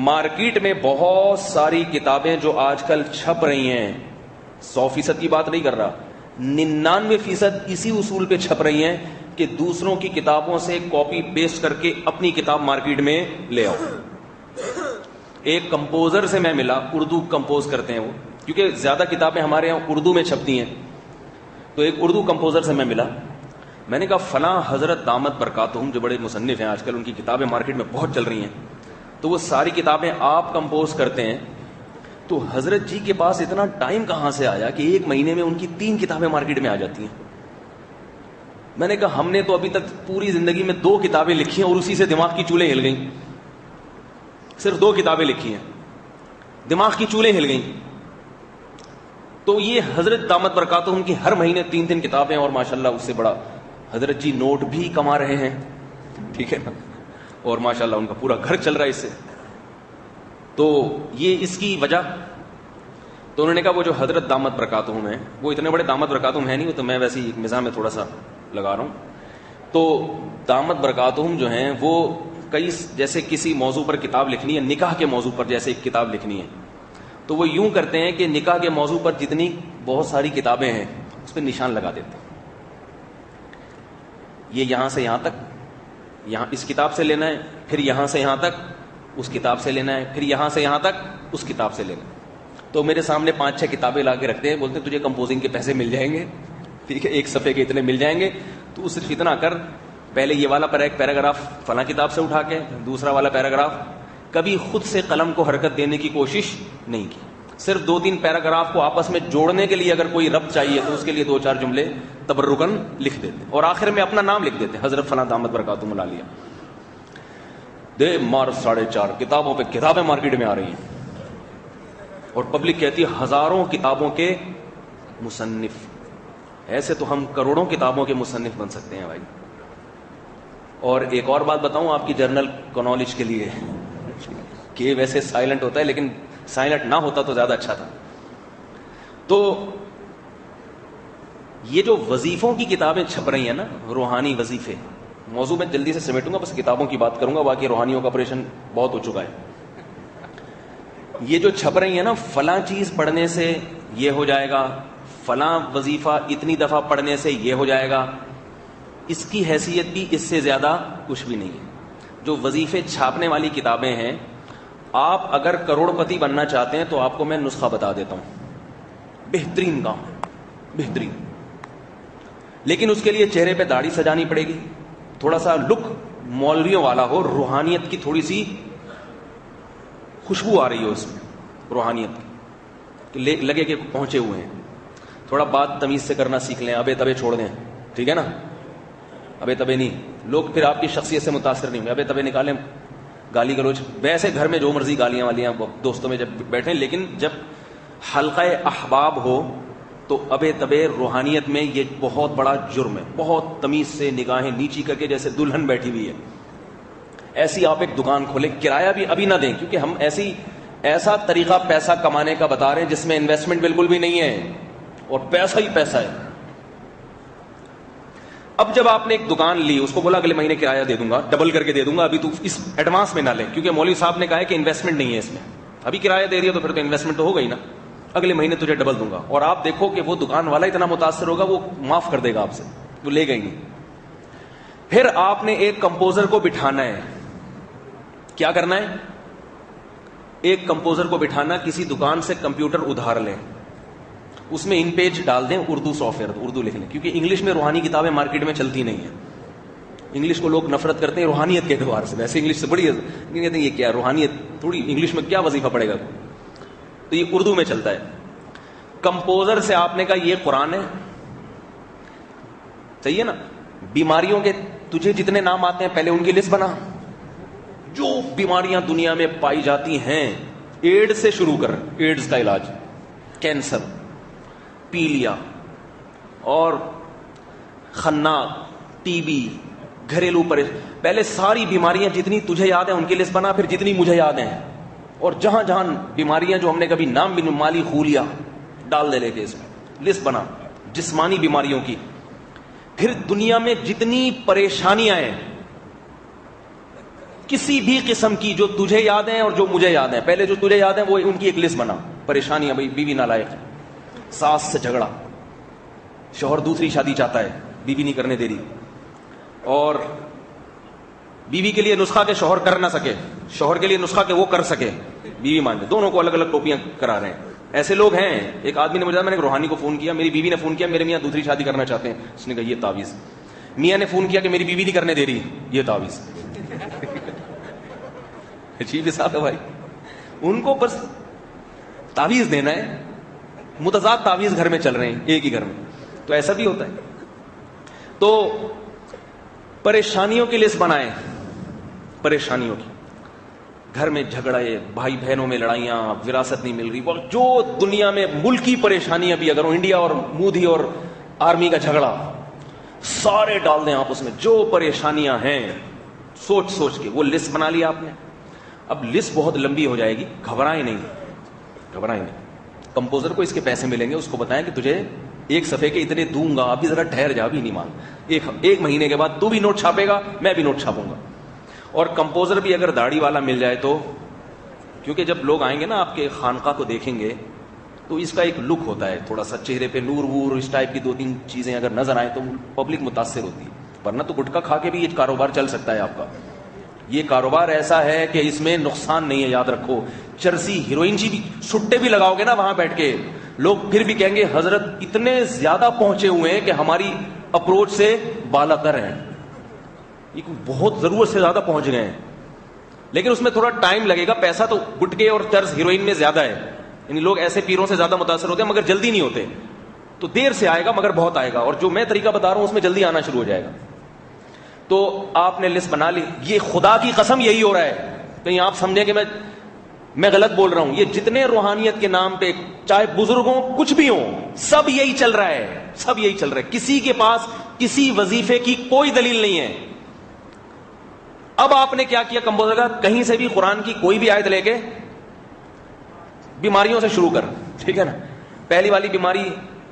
مارکیٹ میں بہت ساری کتابیں جو آج کل چھپ رہی ہیں، 100% کی بات نہیں کر رہا، 99% اسی اصول پہ چھپ رہی ہیں کہ دوسروں کی کتابوں سے کاپی پیسٹ کر کے اپنی کتاب مارکیٹ میں لے آؤ. ایک کمپوزر سے میں ملا، اردو کمپوز کرتے ہیں وہ، کیونکہ زیادہ کتابیں ہمارے یہاں اردو میں چھپتی ہیں، تو ایک اردو کمپوزر سے میں ملا. میں نے کہا فلاں حضرت دامت برکاتہم جو بڑے مصنف ہیں آج کل، ان کی کتابیں مارکیٹ میں بہت چل رہی ہیں، تو وہ ساری کتابیں آپ کمپوز کرتے ہیں، تو حضرت جی کے پاس اتنا ٹائم کہاں سے آیا کہ 1 مہینے میں ان کی 3 کتابیں مارکیٹ میں آ جاتی ہیں؟ میں نے کہا ہم نے تو ابھی تک پوری زندگی میں 2 کتابیں لکھی ہیں اور اسی سے دماغ کی چولیں ہل گئیں. صرف 2 کتابیں لکھی ہیں، دماغ کی چولیں ہل گئیں. تو یہ حضرت دامت برکاتہم کی ہر مہینے 3 کتابیں، اور ماشاءاللہ اس سے بڑا حضرت جی نوٹ بھی کما رہے ہیں، ٹھیک ہے نا، اور ماشاءاللہ ان کا پورا گھر چل رہا ہے اس سے. تو یہ اس کی وجہ، تو انہوں نے کہا وہ جو حضرت دامت برکاتہم ہیں وہ اتنے بڑے دامت برکاتہم ہیں نہیں، وہ تو میں ویسے ہی مزاح میں تھوڑا سا لگا رہا ہوں. تو دامت برکاتہم جو ہیں وہ کئی، جیسے کسی موضوع پر کتاب لکھنی ہے، نکاح کے موضوع پر جیسے ایک کتاب لکھنی ہے، تو وہ یوں کرتے ہیں کہ نکاح کے موضوع پر جتنی بہت ساری کتابیں ہیں اس پہ نشان لگا دیتے ہیں، یہ یہاں سے یہاں تک، یہاں اس کتاب سے لینا ہے، پھر یہاں سے یہاں تک اس کتاب سے لینا ہے، پھر یہاں سے یہاں تک اس کتاب سے لینا ہے. تو میرے سامنے 5-6 کتابیں لا کے رکھتے ہیں، بولتے ہیں تجھے کمپوزنگ کے پیسے مل جائیں گے، ٹھیک ہے، 1 صفحے کے اتنے مل جائیں گے، تو صرف اتنا کر، پہلے یہ والا پیراگراف فلاں کتاب سے اٹھا کے، دوسرا والا پیراگراف. کبھی خود سے قلم کو حرکت دینے کی کوشش نہیں کی، صرف 2-3 پیراگراف کو آپس میں جوڑنے کے لیے اگر کوئی ربط چاہیے تو اس کے لیے 2-4 جملے تبرکن لکھ دیتے، اور آخر میں اپنا نام لکھ دیتے، حضرت فلاں دامت برکاتہم العالیہ. دے مار 4.5 کتابوں پہ کتابیں مارکیٹ میں آ رہی ہیں، اور پبلک کہتی ہے ہزاروں کتابوں کے مصنف. ایسے تو ہم کروڑوں کتابوں کے مصنف بن سکتے ہیں بھائی. اور ایک اور بات بتاؤں آپ کی جرنل نالج کے لیے، کہ ویسے سائلنٹ ہوتا ہے لیکن سائلنٹ نہ ہوتا تو زیادہ اچھا تھا. تو یہ جو وظیفوں کی کتابیں چھپ رہی ہیں نا، روحانی وظیفے، موضوع میں جلدی سے سمیٹوں گا، بس کتابوں کی بات کروں گا، باقی روحانیوں کا آپریشن بہت ہو چکا ہے. یہ جو چھپ رہی ہیں نا، فلاں چیز پڑھنے سے یہ ہو جائے گا، فلاں وظیفہ اتنی دفعہ پڑھنے سے یہ ہو جائے گا، اس کی حیثیت بھی اس سے زیادہ کچھ بھی نہیں ہے. جو وظیفے چھاپنے والی کتابیں ہیں، آپ اگر کروڑ پتی بننا چاہتے ہیں تو آپ کو میں نسخہ بتا دیتا ہوں، بہترین کام ہے، بہترین. لیکن اس کے لیے چہرے پہ داڑھی سجانی پڑے گی، تھوڑا سا لک مولویوں والا ہو، روحانیت کی تھوڑی سی خوشبو آ رہی ہو اس میں، روحانیت کی، لگے کہ پہنچے ہوئے ہیں. تھوڑا بات تمیز سے کرنا سیکھ لیں، ابے تبے چھوڑ دیں، ٹھیک ہے نا، ابے تبے نہیں. لوگ پھر آپ کی شخصیت سے متاثر نہیں ہوئے، ابے تبے نکالیں، گالی گلوچ، ویسے گھر میں جو مرضی گالیاں والیاں دوستوں میں جب بیٹھیں، لیکن جب حلقہ احباب ہو تو ابے تبے روحانیت میں یہ بہت بڑا جرم ہے. بہت تمیز سے نگاہیں نیچی کر کے، جیسے دلہن بیٹھی ہوئی ہے ایسی آپ ایک دکان کھولیں، کرایہ بھی ابھی نہ دیں، کیونکہ ہم ایسا طریقہ پیسہ کمانے کا بتا رہے ہیں جس میں انویسٹمنٹ بالکل بھی نہیں ہے اور پیسہ ہی پیسہ ہے. اب جب آپ نے ایک دکان لی، اس کو بولا اگلے مہینے کرایہ دے دوں گا، ڈبل کر کے دے دوں گا، ابھی تو اس ایڈوانس میں نہ لیں، کیونکہ مولوی صاحب نے کہا ہے کہ انویسٹمنٹ نہیں ہے اس میں. ابھی کرایہ دے دیا تو پھر تو انویسٹمنٹ تو ہو گئی نا, اگلے مہینے تجھے ڈبل دوں گا, اور آپ دیکھو کہ وہ دکان والا اتنا متاثر ہوگا وہ معاف کر دے گا آپ سے, وہ لے گا ہی نہیں. پھر آپ نے ایک کمپوزر کو بٹھانا ہے. کیا کرنا ہے؟ ایک کمپوزر کو بٹھانا, کسی دکان سے کمپیوٹر ادھار لیں, اس میں ان پیج ڈال دیں اردو سافٹ ویئر, اردو لکھ لیں, کیونکہ انگلش میں روحانی کتابیں مارکیٹ میں چلتی نہیں ہیں. انگلش کو لوگ نفرت کرتے ہیں روحانیت کے اعتبار سے, ویسے انگلش سے بڑی کہتے ہیں یہ کیا روحانیت, تھوڑی انگلش میں کیا وظیفہ پڑے گا, تو یہ اردو میں چلتا ہے. کمپوزر سے آپ نے کہا یہ قرآن ہے, چاہیے نا, بیماریوں کے تجھے جتنے نام آتے ہیں پہلے ان کی لسٹ بنا, جو بیماریاں دنیا میں پائی جاتی ہیں, ایڈز سے شروع کر, ایڈز کا علاج, کینسر, پیلیا اور خناق, ٹی بی, گھریلو پہلے ساری بیماریاں جتنی تجھے یاد ہیں ان کی لسٹ بنا, پھر جتنی مجھے یاد ہیں, اور جہاں جہاں بیماریاں جو ہم نے کبھی نام بھی, مالی خولیا ڈال دے لے کے اس میں لسٹ بنا, جسمانی بیماریوں کی. پھر دنیا میں جتنی پریشانیاں ہیں کسی بھی قسم کی جو تجھے یاد ہیں اور جو مجھے یاد ہیں, پہلے جو تجھے یاد ہیں وہ ان کی ایک لسٹ بنا. پریشانیاں, بھائی بیوی نالائق, ساس سے جھگڑا, شوہر دوسری شادی چاہتا ہے, بیوی نہیں کرنے دے رہی, اور بیوی کے لیے نسخہ کہ شوہر کر نہ سکے, شوہر کے لیے نسخہ کہ وہ کر سکے, بیوی مان جائے, دونوں کو الگ الگ ٹوپیاں کرا رہے ہیں. ایسے لوگ ہیں. ایک آدمی نے مجھے, میں نے روحانی کو فون کیا, میری بیوی نے فون کیا, میرے میاں دوسری شادی کرنا چاہتے ہیں, اس نے کہا یہ تعویذ. میاں نے فون کیا کہ میری بیوی نہیں کرنے دے رہی, یہ تعویذ. عجیب حساب ہے بھائی, ان کو بس تعویذ دینا ہے. متضاد تعویذ گھر میں چل رہے ہیں ایک ہی گھر میں, تو ایسا بھی ہوتا ہے. تو پریشانیوں کی لسٹ بنائیں, پریشانیوں کی, گھر میں جھگڑے, بھائی بہنوں میں لڑائیاں, وراثت نہیں مل رہی, جو دنیا میں ملکی پریشانیاں بھی, اگر انڈیا اور مودی اور آرمی کا جھگڑا, سارے ڈال دیں آپ اس میں, جو پریشانیاں ہیں سوچ سوچ کے وہ لسٹ بنا لیا آپ نے. اب لسٹ بہت لمبی ہو جائے گی, گھبرائیں نہیں, گھبرائیں نہیں. کمپوزر کو اس کے پیسے ملیں گے, اس کو بتائیں کہ تجھے ایک صفحے کے اتنے دوں گا, ابھی ذرا ٹھہر جا, بھی نہیں مان, ایک مہینے کے بعد تو بھی نوٹ چھاپے گا, میں بھی نوٹ چھاپوں گا. اور کمپوزر بھی اگر داڑھی والا مل جائے تو, کیونکہ جب لوگ آئیں گے نا آپ کے خانقاہ کو دیکھیں گے تو اس کا ایک لک ہوتا ہے, تھوڑا سا چہرے پہ نور وور, اس ٹائپ کی دو تین چیزیں اگر نظر آئیں تو پبلک متاثر ہوتی ہے. ورنہ تو گٹکا کھا کے بھی یہ کاروبار چل سکتا ہے آپ کا. یہ کاروبار ایسا ہے کہ اس میں نقصان نہیں ہے, یاد رکھو. چرسی, ہیروئن بھی سٹے بھی لگاؤ گے نا وہاں بیٹھ کے, لوگ پھر بھی کہیں گے حضرت اتنے زیادہ پہنچے ہوئے ہیں کہ ہماری اپروچ سے بالا تر ہیں, یہ بہت ضرورت سے زیادہ پہنچ گئے ہیں. لیکن اس میں تھوڑا ٹائم لگے گا. پیسہ تو گٹکے اور چرس, ہیروئن میں زیادہ ہے, یعنی لوگ ایسے پیروں سے زیادہ متاثر ہوتے ہیں مگر جلدی نہیں ہوتے. تو دیر سے آئے گا مگر بہت آئے گا, اور جو میں طریقہ بتا رہا ہوں اس میں جلدی آنا شروع ہو جائے گا. تو آپ نے لسٹ بنا لی. یہ خدا کی قسم یہی ہو رہا ہے, کہیں آپ سمجھیں کہ میں غلط بول رہا ہوں. یہ جتنے روحانیت کے نام پہ, چاہے بزرگ ہوں کچھ بھی ہوں, سب یہی چل رہا ہے, سب یہی چل رہا ہے. کسی کے پاس کسی وظیفے کی کوئی دلیل نہیں ہے. اب آپ نے کیا کیا کمپوزر کا, کہیں سے بھی قرآن کی کوئی بھی آیت لے کے بیماریوں سے شروع کر, ٹھیک ہے نا. پہلی والی بیماری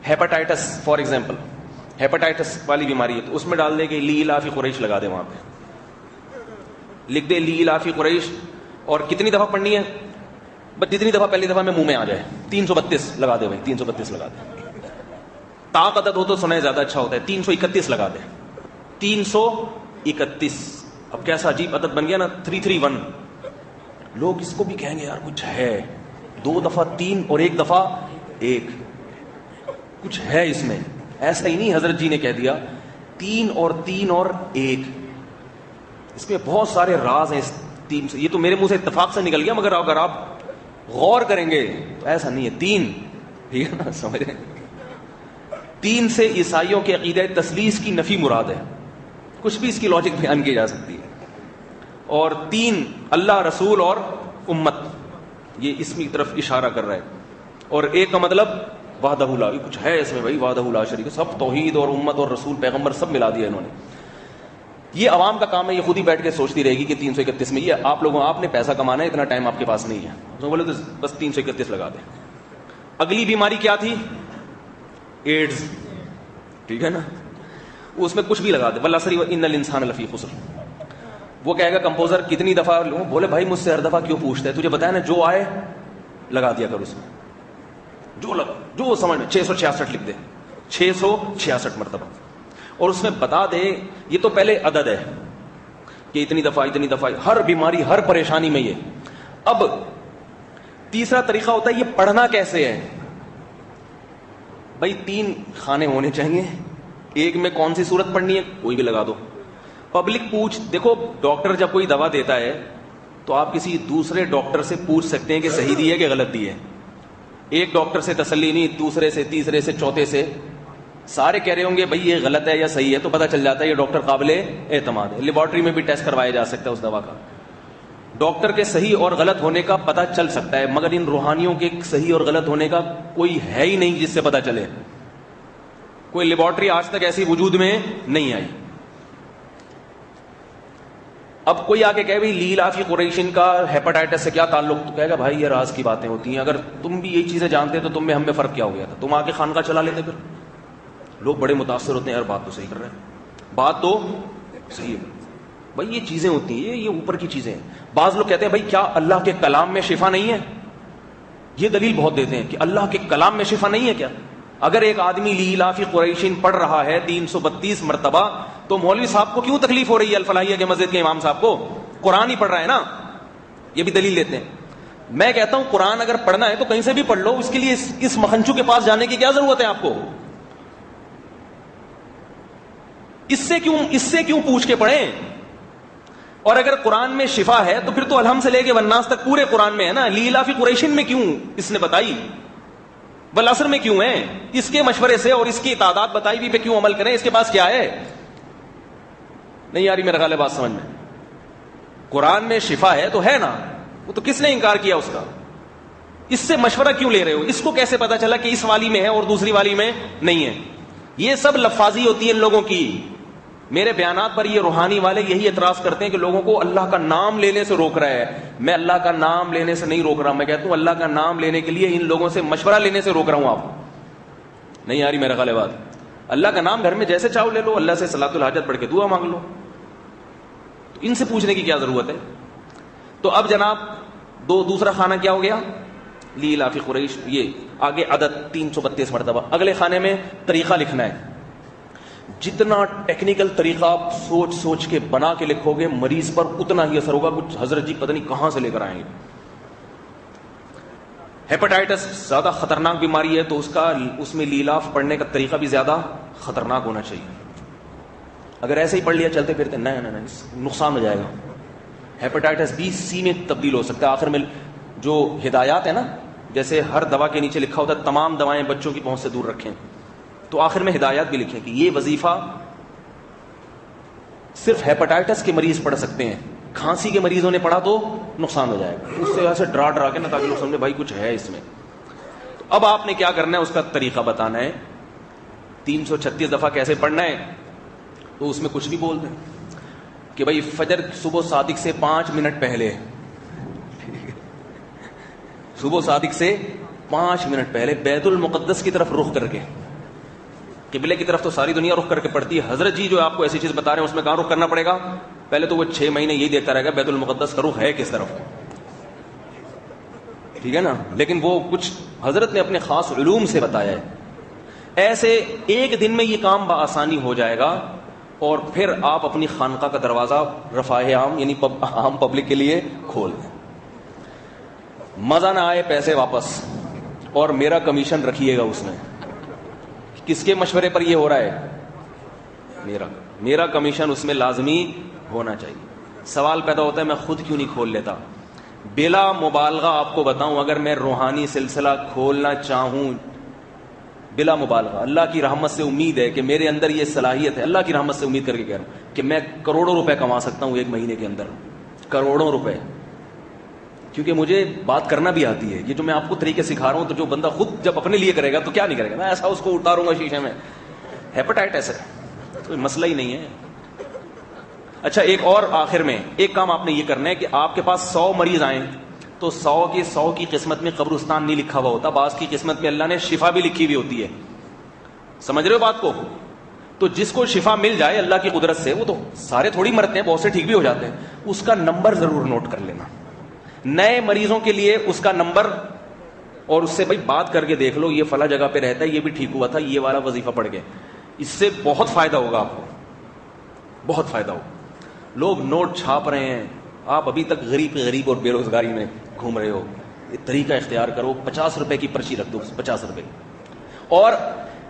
ہیپاٹائٹس فار ایگزامپل, ہیپاٹائٹس والی بیماری ہے, تو اس میں ڈال دے کہ لی الافی قریش لگا دے, وہاں پہ لکھ دے لی الافی قریش, اور کتنی دفعہ پڑھنی ہے, بس جتنی دفعہ پہلی دفعہ میں منہ میں آ جائے. 332 لگا دے بھائی, 332 لگا دے. طاق عدد ہو تو سنائے زیادہ اچھا ہوتا ہے, 331 لگا دے, 331. اب کیسا عجیب عدد بن گیا نا, 331. لوگ اس کو بھی کہیں گے یار کچھ ہے, 2 دفعہ 3 اور 1 دفعہ 1, کچھ ہے اس میں. ایسا ہی نہیں, حضرت جی نے کہہ دیا 3 اور 3 اور 1, اس میں بہت سارے راز ہیں اس 3 سے. یہ تو میرے منہ سے اتفاق سے نکل گیا, مگر اگر آپ غور کریں گے تو ایسا نہیں ہے. 3, ٹھیک ہے نا, سمجھ رہے ہیں. 3 سے عیسائیوں کے عقیدہ تثلیث کی نفی مراد ہے, کچھ بھی اس کی لاجک بیان کی جا سکتی ہے. اور 3 اللہ, رسول اور امت, یہ اس کی طرف اشارہ کر رہا ہے. اور 1 کا مطلب وحدہ لا, کچھ ہے اس میں بھائی, وحدہ لا شریک, سب توحید اور امت اور رسول پیغمبر سب ملا دیا انہوں نے. یہ عوام کا کام ہے, یہ خود ہی بیٹھ کے سوچتی رہے گی کہ 331 میں, یہ آپ لوگوں, آپ نے پیسہ کمانا ہے, اتنا ٹائم آپ کے پاس نہیں ہے. تو بولے تو بس 331 لگا دیں. اگلی بیماری کیا تھی, ایڈز, ٹھیک ہے نا, اس میں کچھ بھی لگا دے, والعصر ان الانسان لفی خسر. وہ کہے گا کمپوزر کتنی دفعہ, بولے بھائی مجھ سے ہر دفعہ کیوں پوچھتا ہے, تجھے بتایا نا جو آئے لگا دیا کر اس میں، جو سمجھ میں 666 لکھ دے، 666 مرتبہ، اور اس میں بتا دے، یہ تو پہلے عدد ہے کہ اتنی دفعہ ہر بیماری ہر پریشانی میں یہ. اب تیسرا طریقہ ہوتا ہے یہ پڑھنا کیسے ہے. بھائی 3 خانے ہونے چاہیے، ایک میں کون سی صورت پڑھنی ہے کوئی بھی لگا دو. پبلک دیکھو ڈاکٹر جب کوئی دوا دیتا ہے تو آپ کسی دوسرے ڈاکٹر سے پوچھ سکتے ہیں کہ صحیح دی ہے کہ غلط دی ہے. ایک ڈاکٹر سے تسلی نہیں، دوسرے سے، تیسرے سے، چوتھے سے، سارے کہہ رہے ہوں گے بھائی یہ غلط ہے یا صحیح ہے، تو پتہ چل جاتا ہے یہ ڈاکٹر قابل اعتماد ہے. لیبارٹری میں بھی ٹیسٹ کروایا جا سکتا ہے اس دوا کا، ڈاکٹر کے صحیح اور غلط ہونے کا پتہ چل سکتا ہے، مگر ان روحانیوں کے صحیح اور غلط ہونے کا کوئی ہے ہی نہیں جس سے پتہ چلے. کوئی لیبارٹری آج تک ایسی وجود میں نہیں آئی. اب کوئی آ کے کہے بھائی لیلافی قریشین کا ہیپاٹائٹس سے کیا تعلق، تو کہے گا بھائی یہ راز کی باتیں ہوتی ہیں، اگر تم بھی یہی چیزیں جانتے تو تم میں ہم میں فرق کیا ہو گیا تھا، تم آ کے خانقاہ چلا لیتے. پھر لوگ بڑے متاثر ہوتے ہیں، یار بات تو صحیح کر رہے ہیں، بات تو صحیح ہے. بھائی یہ چیزیں ہوتی ہیں، یہ اوپر کی چیزیں ہیں. بعض لوگ کہتے ہیں بھائی کیا اللہ کے کلام میں شفا نہیں ہے؟ یہ دلیل بہت دیتے ہیں کہ اللہ کے کلام میں شفا نہیں ہے کیا؟ اگر ایک آدمی لیلافی قریشین پڑھ رہا ہے 332 مرتبہ تو مولوی صاحب کو کیوں تکلیف ہو رہی ہے؟ الفلاحیہ کے مسجد کے امام صاحب کو قرآن ہی پڑھ رہا ہے نا. یہ بھی دلیل دیتے ہیں. میں کہتا ہوں قرآن اگر پڑھنا ہے تو کہیں سے بھی پڑھ لو، اس کے لیے اس مکھنچو کے پاس جانے کی کیا ضرورت ہے آپ کو؟ اس سے کیوں پوچھ کے پڑھیں؟ اور اگر قرآن میں شفا ہے تو پھر تو الحم سے لے کے والناس تک پورے قرآن میں ہے نا. لیلافی قریشین میں کیوں اس نے بتائی، والعصر میں کیوں ہے؟ اس کے مشورے سے اور اس کی تعداد بتائی بھی پہ کیوں عمل کریں؟ اس کے پاس کیا ہے؟ نہیں یاری میرا خیال ہے بات سمجھ میں. قرآن میں شفا ہے تو ہے نا، وہ تو کس نے انکار کیا اس کا؟ اس سے مشورہ کیوں لے رہے ہو؟ اس کو کیسے پتا چلا کہ اس والی میں ہے اور دوسری والی میں نہیں ہے؟ یہ سب لفاظی ہوتی ہے ان لوگوں کی. میرے بیانات پر یہ روحانی والے یہی اعتراض کرتے ہیں کہ لوگوں کو اللہ کا نام لینے سے روک رہا ہے. میں اللہ کا نام لینے سے نہیں روک رہا، میں کہتا ہوں اللہ کا نام لینے کے لیے ان لوگوں سے مشورہ لینے سے روک رہا ہوں. آپ نہیں آ رہی میرا خیال ہے بات. اللہ کا نام گھر میں جیسے چاہو لے لو، اللہ سے صلاۃ الحاجت پڑھ کے دعا مانگ لو، تو ان سے پوچھنے کی کیا ضرورت ہے؟ تو اب جناب دوسرا خانہ کیا ہو گیا؟ لیلافی قریش. یہ آگے عدد 332 مرتبہ. اگلے خانے میں طریقہ لکھنا ہے. جتنا ٹیکنیکل طریقہ آپ سوچ کے بنا کے لکھو گے مریض پر اتنا ہی اثر ہوگا. کچھ حضرت جی پتہ نہیں کہاں سے لے کر آئیں گے. ہیپاٹائٹس زیادہ خطرناک بیماری ہے تو اس میں لیلاف پڑھنے کا طریقہ بھی زیادہ خطرناک ہونا چاہیے. اگر ایسے ہی پڑھ لیا چلتے پھرتے نہیں نقصان ہو جائے گا. ہیپاٹائٹس بی سی میں تبدیل ہو سکتا ہے. آخر میں جو ہدایات ہے نا، جیسے ہر دوا کے نیچے لکھا ہوتا ہے تمام دوائیں بچوں کی پہنچ سے دور رکھیں، تو آخر میں ہدایات بھی لکھیں کہ یہ وظیفہ صرف ہیپاٹائٹس کے مریض پڑھ سکتے ہیں، کھانسی کے مریضوں نے پڑھا تو نقصان ہو جائے گا. اس سے ایسے ڈرا کے نا تاکہ لوگ سمجھے بھائی کچھ ہے اس میں. تو اب آپ نے کیا کرنا ہے، اس کا طریقہ بتانا ہے. 336 دفعہ کیسے پڑھنا ہے، تو اس میں کچھ بھی بول دیں کہ بھائی فجر صبح صادق سے 5 منٹ پہلے، صبح صادق سے 5 منٹ پہلے بیت المقدس کی طرف رخ کر کے، قبلے کی طرف تو ساری دنیا رخ کر کے پڑتی ہے. حضرت جی جو آپ کو ایسی چیز بتا رہے ہیں اس میں کہاں رخ کرنا پڑے گا؟ پہلے تو وہ 6 مہینے یہی دیکھتا رہے گا بیت المقدس کا رخ ہے کس طرف، ٹھیک ہے نا. لیکن وہ کچھ حضرت نے اپنے خاص علوم سے بتایا ہے. ایسے ایک دن میں یہ کام بآسانی ہو جائے گا، اور پھر آپ اپنی خانقاہ کا دروازہ رفاہ عام یعنی عام پبلک کے لیے کھول دیں. مزہ نہ آئے پیسے واپس، اور میرا کمیشن رکھیے گا اس میں. کس کے مشورے پر یہ ہو رہا ہے؟ میرا کمیشن اس میں لازمی ہونا چاہیے. سوال پیدا ہوتا ہے میں خود کیوں نہیں کھول لیتا؟ بلا مبالغہ آپ کو بتاؤں، اگر میں روحانی سلسلہ کھولنا چاہوں، بلا مبالغہ اللہ کی رحمت سے امید ہے کہ میرے اندر یہ صلاحیت ہے، اللہ کی رحمت سے امید کر کے کہہ رہا ہوں کہ میں کروڑوں روپے کما سکتا ہوں ایک مہینے کے اندر، کروڑوں روپے. کیونکہ مجھے بات کرنا بھی آتی ہے. یہ جو میں آپ کو طریقے سکھا رہا ہوں تو جو بندہ خود جب اپنے لیے کرے گا تو کیا نہیں کرے گا. میں ایسا اس کو اتاروں گا شیشے میں. ہیپاٹائٹس ہے کوئی مسئلہ ہی نہیں ہے. اچھا ایک اور آخر میں ایک کام آپ نے یہ کرنا ہے کہ آپ کے پاس 100 مریض آئیں تو 100 کی قسمت میں قبرستان نہیں لکھا ہوا ہوتا، بعض کی قسمت میں اللہ نے شفا بھی لکھی ہوئی ہوتی ہے. سمجھ رہے ہو بات کو؟ تو جس کو شفا مل جائے اللہ کی قدرت سے، وہ تو سارے تھوڑی مرتے ہیں، بہت سے ٹھیک بھی ہو جاتے ہیں. اس کا نمبر ضرور نوٹ کر لینا. نئے مریضوں کے لیے اس کا نمبر اور اس سے بھائی بات کر کے دیکھ لو، یہ فلاں جگہ پہ رہتا ہے، یہ بھی ٹھیک ہوا تھا، یہ والا وظیفہ پڑھ کے، اس سے بہت فائدہ ہوگا آپ کو، بہت فائدہ ہوگا۔ لوگ نوٹ چھاپ رہے ہیں، آپ ابھی تک غریب اور بے روزگاری میں گھوم رہے ہو، یہ طریقہ اختیار کرو، 50 روپے کی پرچی رکھ دو، 50 روپے کی، اور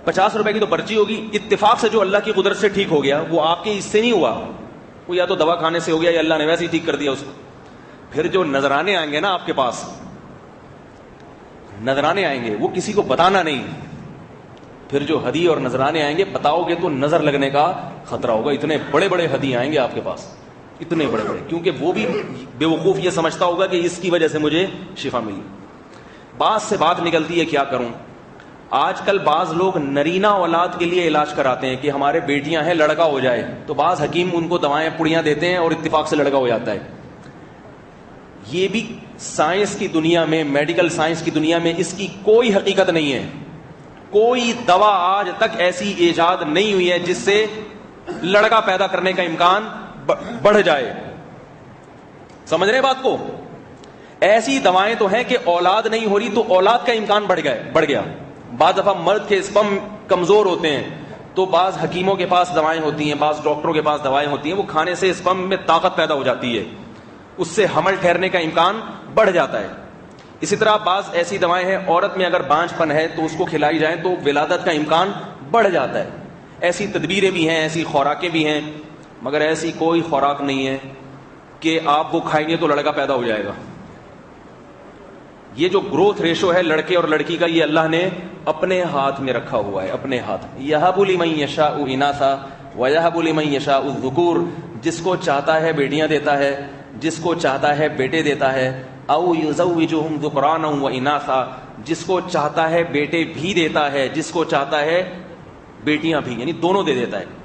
50 روپے کی تو پرچی ہوگی، اتفاق سے جو اللہ کی قدرت سے ٹھیک ہو گیا وہ آپ کے اس سے نہیں ہوا، وہ یا تو دوا کھانے سے ہو گیا یا اللہ نے ویسے ہی ٹھیک کر دیا اس کو۔ پھر جو نذرانے آئیں گے نا آپ کے پاس، نذرانے آئیں گے، وہ کسی کو بتانا نہیں، پھر جو ہدی اور نذرانے آئیں گے بتاؤ گے تو نظر لگنے کا خطرہ ہوگا، اتنے بڑے بڑے ہدی آئیں گے آپ کے پاس، اتنے بڑے بڑے، کیونکہ وہ بھی بے وقوف یہ سمجھتا ہوگا کہ اس کی وجہ سے مجھے شفا ملی۔ بعض سے بات نکلتی ہے کیا کروں، آج کل بعض لوگ نرینہ اولاد کے لیے علاج کراتے ہیں کہ ہمارے بیٹیاں ہیں لڑکا ہو جائے، تو بعض حکیم ان کو دوائیں پڑیاں دیتے ہیں اور اتفاق سے لڑکا ہو جاتا ہے۔ یہ بھی سائنس کی دنیا میں، میڈیکل سائنس کی دنیا میں اس کی کوئی حقیقت نہیں ہے، کوئی دوا آج تک ایسی ایجاد نہیں ہوئی ہے جس سے لڑکا پیدا کرنے کا امکان بڑھ جائے، سمجھ رہے بات کو؟ ایسی دوائیں تو ہیں کہ اولاد نہیں ہو رہی تو اولاد کا امکان بڑھ گیا۔ بعض دفعہ مرد کے اسپم کمزور ہوتے ہیں تو بعض حکیموں کے پاس دوائیں ہوتی ہیں، بعض ڈاکٹروں کے پاس دوائیں ہوتی ہیں، وہ کھانے سے اسپم میں طاقت پیدا ہو جاتی ہے، اس سے حمل ٹھہرنے کا امکان بڑھ جاتا ہے۔ اسی طرح بعض ایسی دوائیں ہیں، عورت میں اگر بانجھ پن ہے تو اس کو کھلائی جائیں تو ولادت کا امکان بڑھ جاتا ہے۔ ایسی تدبیریں بھی ہیں، ایسی خوراکیں بھی ہیں، مگر ایسی کوئی خوراک نہیں ہے کہ آپ وہ کھائیں گے تو لڑکا پیدا ہو جائے گا۔ یہ جو گروتھ ریشو ہے لڑکے اور لڑکی کا، یہ اللہ نے اپنے ہاتھ میں رکھا ہوا ہے، اپنے ہاتھ۔ یَهَبُ لِمَن يَشَاءُ إِنَاثًا وَيَهَبُ لِمَن يَشَاءُ الذُّكُورَ، جس کو چاہتا ہے بیٹیاں دیتا ہے، جس کو چاہتا ہے بیٹے دیتا ہے، أَوْ يُزَوِّجُهُمْ ذُكْرَانًا وَإِنَاثًا، جس کو چاہتا ہے بیٹے بھی دیتا ہے، جس کو چاہتا ہے بیٹیاں بھی، یعنی دونوں دے دیتا ہے۔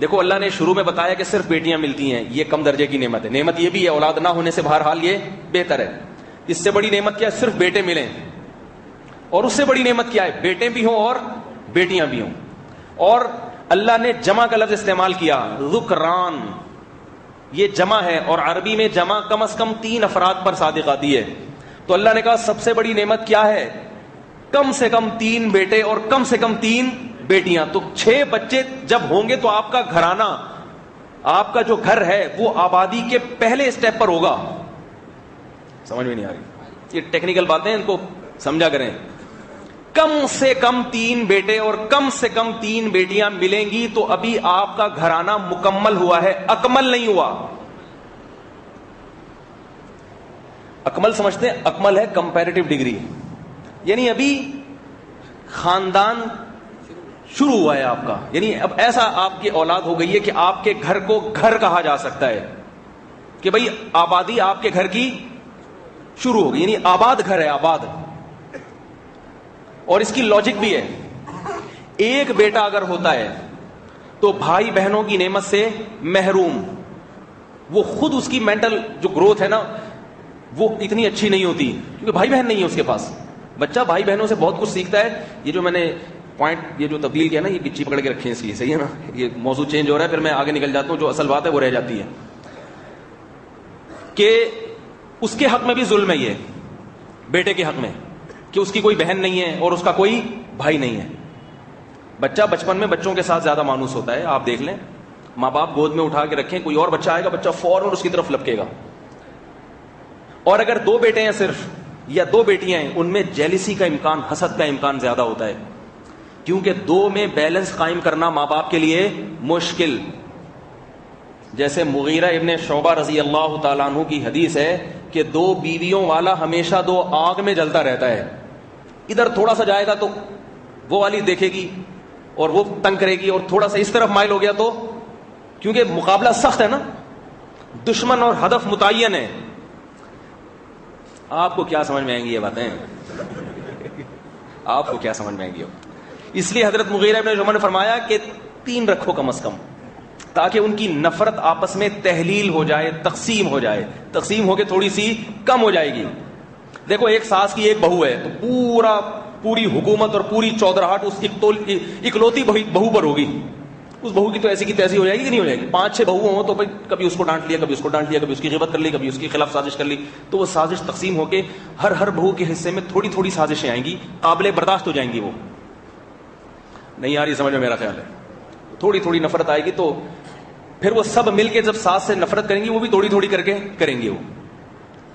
دیکھو اللہ نے شروع میں بتایا کہ صرف بیٹیاں ملتی ہیں، یہ کم درجے کی نعمت ہے، نعمت یہ بھی ہے، اولاد نہ ہونے سے بہرحال یہ بہتر ہے۔ اس سے بڑی نعمت کیا ہے؟ صرف بیٹے ملیں، اور اس سے بڑی نعمت کیا ہے؟ بیٹے بھی ہوں اور بیٹیاں بھی ہوں۔ اور اللہ نے جمع کا لفظ استعمال کیا، ذکران، یہ جمع ہے، اور عربی میں جمع کم از کم 3 افراد پر صادق آتی ہے، تو اللہ نے کہا سب سے بڑی نعمت کیا ہے؟ کم سے کم 3 بیٹے اور کم سے کم 3 بیٹیاں، تو 6 بچے جب ہوں گے تو آپ کا گھرانہ، آپ کا جو گھر ہے وہ آبادی کے پہلے اسٹیپ پر ہوگا۔ سمجھ میں نہیں آ رہی، یہ ٹیکنیکل باتیں، ان کو سمجھا کریں۔ کم سے کم 3 بیٹے اور کم سے کم 3 بیٹیاں ملیں گی تو ابھی آپ کا گھرانہ مکمل ہوا ہے، اکمل نہیں ہوا۔ اکمل سمجھتے ہیں؟ اکمل ہے کمپیریٹیو ڈگری، یعنی ابھی خاندان شروع ہوا ہے آپ کا، یعنی اب ایسا آپ کی اولاد ہو گئی ہے کہ آپ کے گھر کو گھر کہا جا سکتا ہے، کہ بھئی آبادی آپ کے گھر کی شروع ہوگی، یعنی آباد گھر ہے، آباد۔ اور اس کی لاجک بھی ہے، ایک بیٹا اگر ہوتا ہے تو بھائی بہنوں کی نعمت سے محروم، وہ خود اس کی مینٹل جو گروتھ ہے نا وہ اتنی اچھی نہیں ہوتی، کیونکہ بھائی بہن نہیں ہے اس کے پاس۔ بچہ بھائی بہنوں سے بہت کچھ سیکھتا ہے۔ یہ جو میں نے پوائنٹ، یہ جو تبدیل کیا نا، یہ پچھی پکڑ کے رکھے ہیں اس کی، صحیح ہے نا، یہ موضوع چینج ہو رہا ہے، پھر میں آگے نکل جاتا ہوں، جو اصل بات ہے وہ رہ جاتی ہے، کہ اس کے حق میں بھی ظلم ہے، یہ بیٹے کے حق میں، کہ اس کی کوئی بہن نہیں ہے اور اس کا کوئی بھائی نہیں ہے۔ بچہ بچپن میں بچوں کے ساتھ زیادہ مانوس ہوتا ہے، آپ دیکھ لیں، ماں باپ گود میں اٹھا کے رکھیں، کوئی اور بچہ آئے گا بچہ فوراً اس کی طرف لپکے گا۔ اور اگر 2 بیٹے ہیں صرف یا 2 بیٹیاں ہیں، ان میں جیلسی کا امکان، حسد کا امکان زیادہ ہوتا ہے، کیونکہ 2 میں بیلنس قائم کرنا ماں باپ کے لیے مشکل۔ جیسے مغیرہ ابن شعبہ رضی اللہ تعالیٰ عنہ کی حدیث ہے کہ 2 بیویوں والا ہمیشہ 2 آگ میں جلتا رہتا ہے، ادھر تھوڑا سا جائے گا تو وہ والی دیکھے گی اور وہ تنگ کرے گی، اور تھوڑا سا اس طرف مائل ہو گیا تو، کیونکہ مقابلہ سخت ہے نا، دشمن اور ہدف متعین ہے۔ آپ کو کیا سمجھ میں آئیں گی یہ باتیں؟ آپ کو کیا سمجھ میں آئیں گی؟ اس لیے حضرت مغیرہ ابن شعبہ نے فرمایا کہ 3 رکھو کم از کم، تاکہ ان کی نفرت آپس میں تحلیل ہو جائے، تقسیم ہو جائے، تقسیم ہو کے تھوڑی سی کم ہو جائے گی۔ دیکھو ایک ساس کی ایک بہو ہے تو پوری حکومت اور پوری چودراہٹ اس اکلوتی بہو پر ہوگی، اس بہو کی تو ایسی کی تیسی ہو جائے گی کہ نہیں ہو جائے گی. 5-6 بہو ہوں تو کبھی اس کو ڈانٹ لیا, کبھی اس کو ڈانٹ لیا, کبھی اس کی غیبت کر لی, کبھی اس کے خلاف سازش کر لی. تو وہ سازش تقسیم ہو کے ہر بہو کے حصے میں تھوڑی تھوڑی سازشیں آئیں گی, قابل برداشت ہو جائیں گی. وہ نہیں آ رہی سمجھ میں, میرا خیال ہے تھوڑی تھوڑی نفرت آئے گی. تو پھر وہ سب مل کے جب ساس سے نفرت کریں گی, وہ بھی تھوڑی تھوڑی کر کے کریں گے. وہ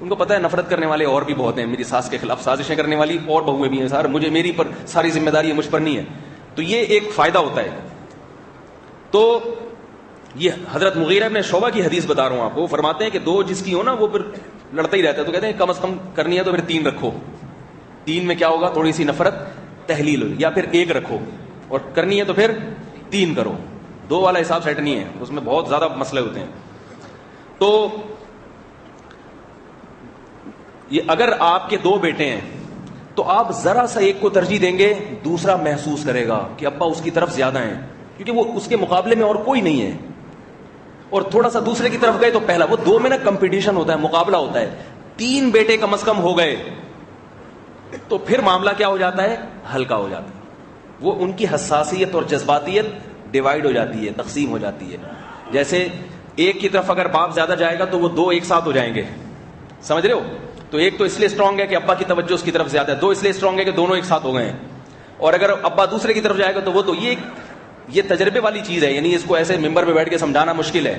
ان کو پتا ہے نفرت کرنے والے اور بھی بہت ہیں, میری ساس کے خلاف سازشیں کرنے والی اور بہویں بھی ہیں. سر مجھے میری پر ساری ذمہ داری ہے, مجھ پر نہیں ہے. تو یہ ایک فائدہ ہوتا ہے. تو یہ حضرت مغیرہ ابن شعبہ کی حدیث بتا رہا ہوں آپ کو. وہ فرماتے ہیں کہ 2 جس کی ہو نا وہ پھر لڑتا ہی رہتا ہے. تو کہتے ہیں کم از کم کرنی ہے تو پھر 3 رکھو. 3 میں کیا ہوگا, تھوڑی سی نفرت تحلیل ہو, یا پھر 1 رکھو, اور کرنی ہے تو پھر 3 کرو. 2 والا حساب سیٹ نہیں ہے, اس میں بہت زیادہ مسئلے ہوتے ہیں. تو یہ اگر آپ کے 2 بیٹے ہیں تو آپ ذرا سا ایک کو ترجیح دیں گے, دوسرا محسوس کرے گا کہ ابا اس کی طرف زیادہ ہیں, کیونکہ وہ اس کے مقابلے میں اور کوئی نہیں ہے. اور تھوڑا سا دوسرے کی طرف گئے تو پہلا, وہ 2 میں نا کمپٹیشن ہوتا ہے, مقابلہ ہوتا ہے. 3 بیٹے کم از کم ہو گئے تو پھر معاملہ کیا ہو جاتا ہے, ہلکا ہو جاتا ہے. وہ ان کی حساسیت اور جذباتیت ڈیوائڈ ہو جاتی ہے, تقسیم ہو جاتی ہے. جیسے ایک کی طرف اگر باپ زیادہ جائے گا تو وہ 2 ایک ساتھ ہو جائیں گے, سمجھ رہے ہو. تو ایک تو اس لیے اسٹرانگ ہے کہ ابا کی توجہ اس کی طرف زیادہ ہے, 2 اس لیے اسٹرانگ ہے کہ دونوں ایک ساتھ ہو گئے ہیں. اور اگر ابا دوسرے کی طرف جائے گا تو وہ تو یہ تجربے والی چیز ہے, یعنی اس کو ایسے ممبر پہ بیٹھ کے سمجھانا مشکل ہے.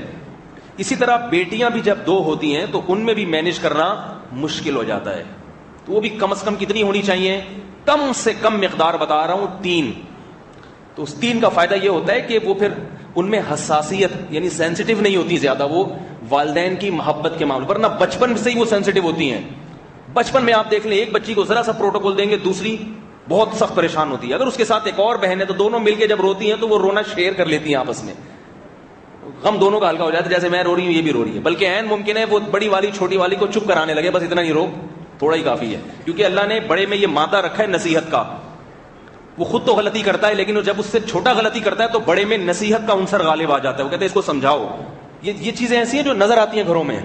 اسی طرح بیٹیاں بھی جب 2 ہوتی ہیں تو ان میں بھی مینج کرنا مشکل ہو جاتا ہے. تو وہ بھی کم از کم کتنی ہونی چاہیے, کم سے کم مقدار بتا رہا ہوں 3. تو اس 3 کا فائدہ یہ ہوتا ہے کہ وہ پھر ان میں حساسیت یعنی سینسیٹیو نہیں ہوتی زیادہ, وہ والدین کی محبت کے معاملے پر. نہ بچپن سے ہی وہ سینسیٹیو ہوتی ہیں. بچپن میں آپ دیکھ لیں, ایک بچی کو ذرا سا پروٹوکول دیں گے, دوسری بہت سخت پریشان ہوتی ہے. اگر اس کے ساتھ ایک اور بہن ہے تو دونوں مل کے جب روتی ہیں تو وہ رونا شیئر کر لیتی ہیں آپس میں, غم دونوں کا ہلکا ہو جاتا ہے. جیسے میں رو رہی ہوں یہ بھی رو رہی ہے, بلکہ عین ممکن ہے وہ بڑی والی چھوٹی والی کو چپ کرانے لگے, بس اتنا ہی رو, تھوڑا ہی کافی ہے. کیونکہ اللہ نے بڑے میں یہ مادہ رکھا ہے نصیحت کا. وہ خود تو غلطی کرتا ہے, لیکن جب اس سے چھوٹا غلطی کرتا ہے تو بڑے میں نصیحت کا عنصر غالب آ جاتا ہے. وہ کہتے ہیں اس کو سمجھاؤ. یہ چیزیں ایسی ہیں جو نظر آتی ہیں گھروں میں.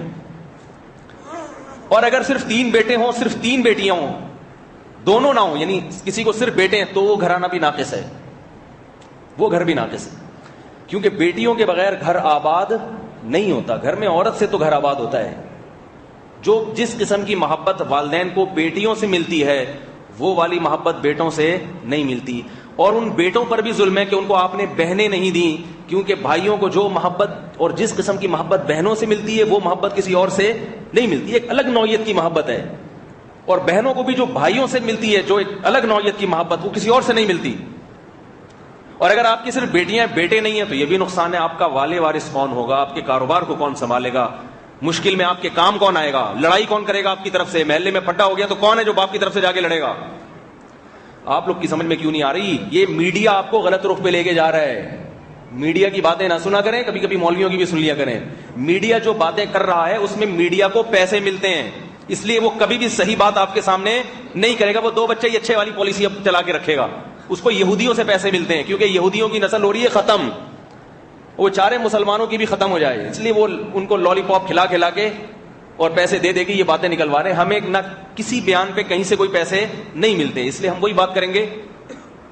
اور اگر صرف 3 بیٹے ہوں, صرف 3 بیٹیاں ہوں, دونوں نہ ہوں, یعنی کسی کو صرف بیٹے ہیں, تو وہ گھرانہ بھی ناقص ہے, وہ گھر بھی ناقص ہے. کیونکہ بیٹیوں کے بغیر گھر آباد نہیں ہوتا. گھر میں عورت سے تو گھر آباد ہوتا ہے. جس قسم کی محبت والدین کو بیٹیوں سے ملتی ہے وہ والی محبت بیٹوں سے نہیں ملتی. اور ان بیٹوں پر بھی ظلم ہے کہ ان کو آپ نے بہنیں نہیں دیں, کیونکہ بھائیوں کو جو محبت اور جس قسم کی محبت بہنوں سے ملتی ہے وہ محبت کسی اور سے نہیں ملتی. ایک الگ نوعیت کی محبت ہے. اور بہنوں کو بھی جو بھائیوں سے ملتی ہے, جو ایک الگ نوعیت کی محبت, وہ کسی اور سے نہیں ملتی. اور اگر آپ کی صرف بیٹیاں بیٹے نہیں ہیں تو یہ بھی نقصان ہے. آپ کا والے وارث کون ہوگا, آپ کے کاروبار کو کون سنبھالے گا, مشکل میں آپ کے کام کون آئے گا, لڑائی کون کرے گا آپ کی طرف سے, محلے میں پھٹا ہو گیا تو کون ہے جو باپ کی طرف سے جا کے لڑے گا. آپ لوگ کی سمجھ میں کیوں نہیں آ رہی؟ یہ میڈیا آپ کو غلط رخ پہ لے کے جا رہا ہے. میڈیا کی باتیں نہ سنا کریں, کبھی کبھی مولویوں کی بھی سن لیا کریں. میڈیا جو باتیں کر رہا ہے اس میں میڈیا کو پیسے ملتے ہیں, اس لیے وہ کبھی بھی صحیح بات آپ کے سامنے نہیں کرے گا. وہ 2 بچے ہی اچھے والی پالیسی اب چلا کے رکھے گا. اس کو یہودیوں سے پیسے ملتے ہیں, کیونکہ یہودیوں کی نسل ہو رہی ہے ختم, وہ چارے مسلمانوں کی بھی ختم ہو جائے, اس لیے وہ ان کو لالی پاپ کھلا کھلا کے اور پیسے دے دے کے یہ باتیں نکلوا رہے ہیں. ہمیں نہ کسی بیان پہ کہیں سے کوئی پیسے نہیں ملتے, اس لیے ہم وہی بات کریں گے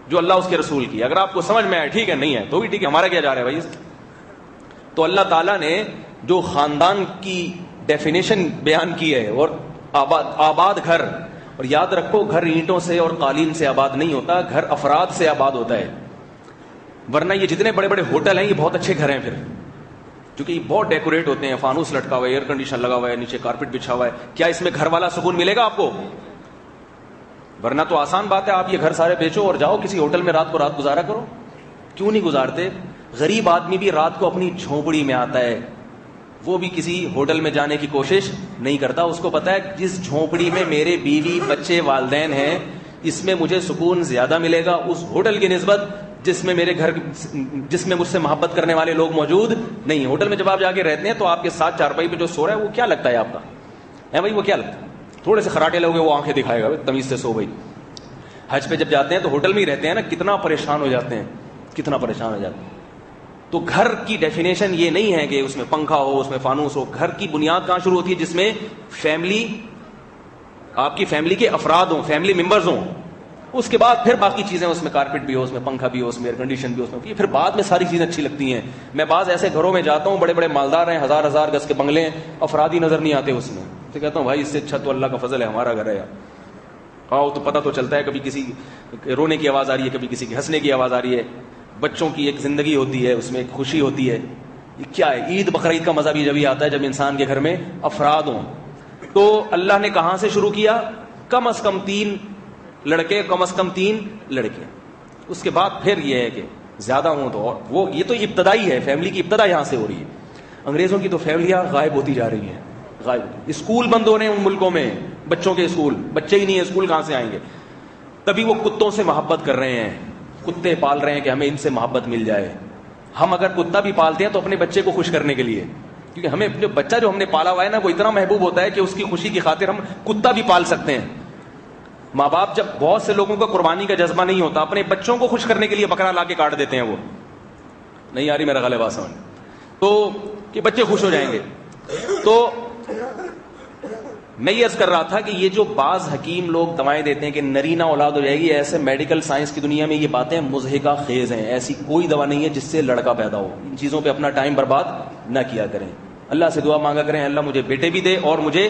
جو اللہ اس کے رسول کی. اگر آپ کو سمجھ میں آئے ٹھیک ہے, نہیں ہے تو بھی ٹھیک ہے, ہمارا کیا جا رہا ہے بھائی. تو اللہ تعالیٰ نے جو خاندان کی ڈیفینیشن بیان کی ہے, اور آباد گھر, اور یاد رکھو گھر اینٹوں سے اور قالین سے آباد نہیں ہوتا, گھر افراد سے آباد ہوتا ہے. ورنہ یہ جتنے بڑے بڑے ہوٹل ہیں یہ بہت اچھے گھر ہیں پھر, کیونکہ یہ بہت ڈیکوریٹ ہوتے ہیں, فانوس لٹکا ہوا ہے, ایئر کنڈیشن لگا ہوا ہے, نیچے کارپیٹ بچھا ہوا ہے. کیا اس میں گھر والا سکون ملے گا آپ کو؟ ورنہ تو آسان بات ہے, آپ یہ گھر سارے بیچو اور جاؤ کسی ہوٹل میں رات کو رات گزارا کرو. کیوں نہیں گزارتے؟ غریب آدمی بھی رات کو اپنی جھونپڑی میں آتا ہے, وہ بھی کسی ہوٹل میں جانے کی کوشش نہیں کرتا. اس کو پتا ہے جس جھونپڑی میں میرے بیوی بچے والدین ہیں اس میں مجھے سکون زیادہ ملے گا اس ہوٹل کی نسبت جس میں میرے گھر, جس میں مجھ سے محبت کرنے والے لوگ موجود نہیں. ہوٹل میں جب آپ جا کے رہتے ہیں تو آپ کے ساتھ چارپائی پہ جو سو رہا ہے وہ کیا لگتا ہے آپ کا, ہے بھائی, وہ کیا لگتا ہے؟ تھوڑے سے خراٹے لوگ وہ آنکھیں دکھائے گا, تمیز سے سو بھائی. حج پہ جب جاتے ہیں تو ہوٹل میں ہی رہتے ہیں نا, کتنا پریشان ہو جاتے ہیں, کتنا پریشان ہو جاتے ہیں. تو گھر کی ڈیفینیشن یہ نہیں ہے کہ اس میں پنکھا ہو, اس میں فانوس ہو. گھر کی بنیاد کہاں شروع ہوتی ہے؟ جس میں فیملی, آپ کی فیملی کے افراد ہوں, فیملی ممبرز ہوں. اس کے بعد پھر باقی چیزیں، اس میں کارپیٹ بھی ہو، اس میں پنکھا بھی ہو، اس میں ایئر کنڈیشن بھی ہو، اس میں پھر بعد میں ساری چیزیں اچھی لگتی ہیں. میں بعض ایسے گھروں میں جاتا ہوں بڑے بڑے مالدار ہیں، ہزار ہزار گز کے بنگلے ہیں، افراد ہی نظر نہیں آتے اس میں. تو کہتا ہوں بھائی اس سے اچھا تو اللہ کا فضل ہے ہمارا گھر ہے یار. آؤ تو پتہ تو چلتا ہے کبھی کسی رونے کی آواز آ رہی ہے، کبھی کسی کی ہنسنے کی آواز آ رہی ہے. بچوں کی ایک زندگی ہوتی ہے، اس میں ایک خوشی ہوتی ہے. یہ کیا ہے؟ عید بقرعید کا مزہ بھی جبھی آتا ہے جب انسان کے گھر میں افراد ہوں. تو اللہ نے کہاں سے شروع کیا؟ کم از کم 3 لڑکے، کم از کم 3 لڑکے. اس کے بعد پھر یہ ہے کہ زیادہ ہوں تو وہ، یہ تو ابتدائی ہے، فیملی کی ابتدا یہاں سے ہو رہی ہے. انگریزوں کی تو فیملیاں غائب ہوتی جا رہی ہیں، غائب. اسکول بند ہو رہے ہیں ان ملکوں میں، بچوں کے اسکول، بچے ہی نہیں ہیں، اسکول کہاں سے آئیں گے؟ تبھی وہ کتوں سے محبت کر رہے ہیں، کتے پال رہے ہیں کہ ہمیں ان سے محبت مل جائے. ہم اگر کتا بھی پالتے ہیں تو اپنے بچے کو خوش کرنے کے لیے، کیونکہ ہمیں جو بچہ جو ہم نے پالا ہوا ہے نا وہ اتنا محبوب ہوتا ہے کہ اس کی خوشی کی خاطر ہم کتا بھی پال سکتے ہیں. ماں باپ جب بہت سے لوگوں کا قربانی کا جذبہ نہیں ہوتا، اپنے بچوں کو خوش کرنے کے لیے بکرا لا کے کاٹ دیتے ہیں. وہ نہیں آ رہی میرا غالب آسان، تو کہ بچے خوش ہو جائیں گے. تو میں یہ عرض کر رہا تھا کہ یہ جو بعض حکیم لوگ دوائیں دیتے ہیں کہ نرینہ اولاد ہو جائے گی، ایسے میڈیکل سائنس کی دنیا میں یہ باتیں مضحکہ خیز ہیں. ایسی کوئی دوا نہیں ہے جس سے لڑکا پیدا ہو. ان چیزوں پہ اپنا ٹائم برباد نہ کیا کریں. اللہ سے دعا مانگا کریں اللہ مجھے بیٹے بھی دے اور مجھے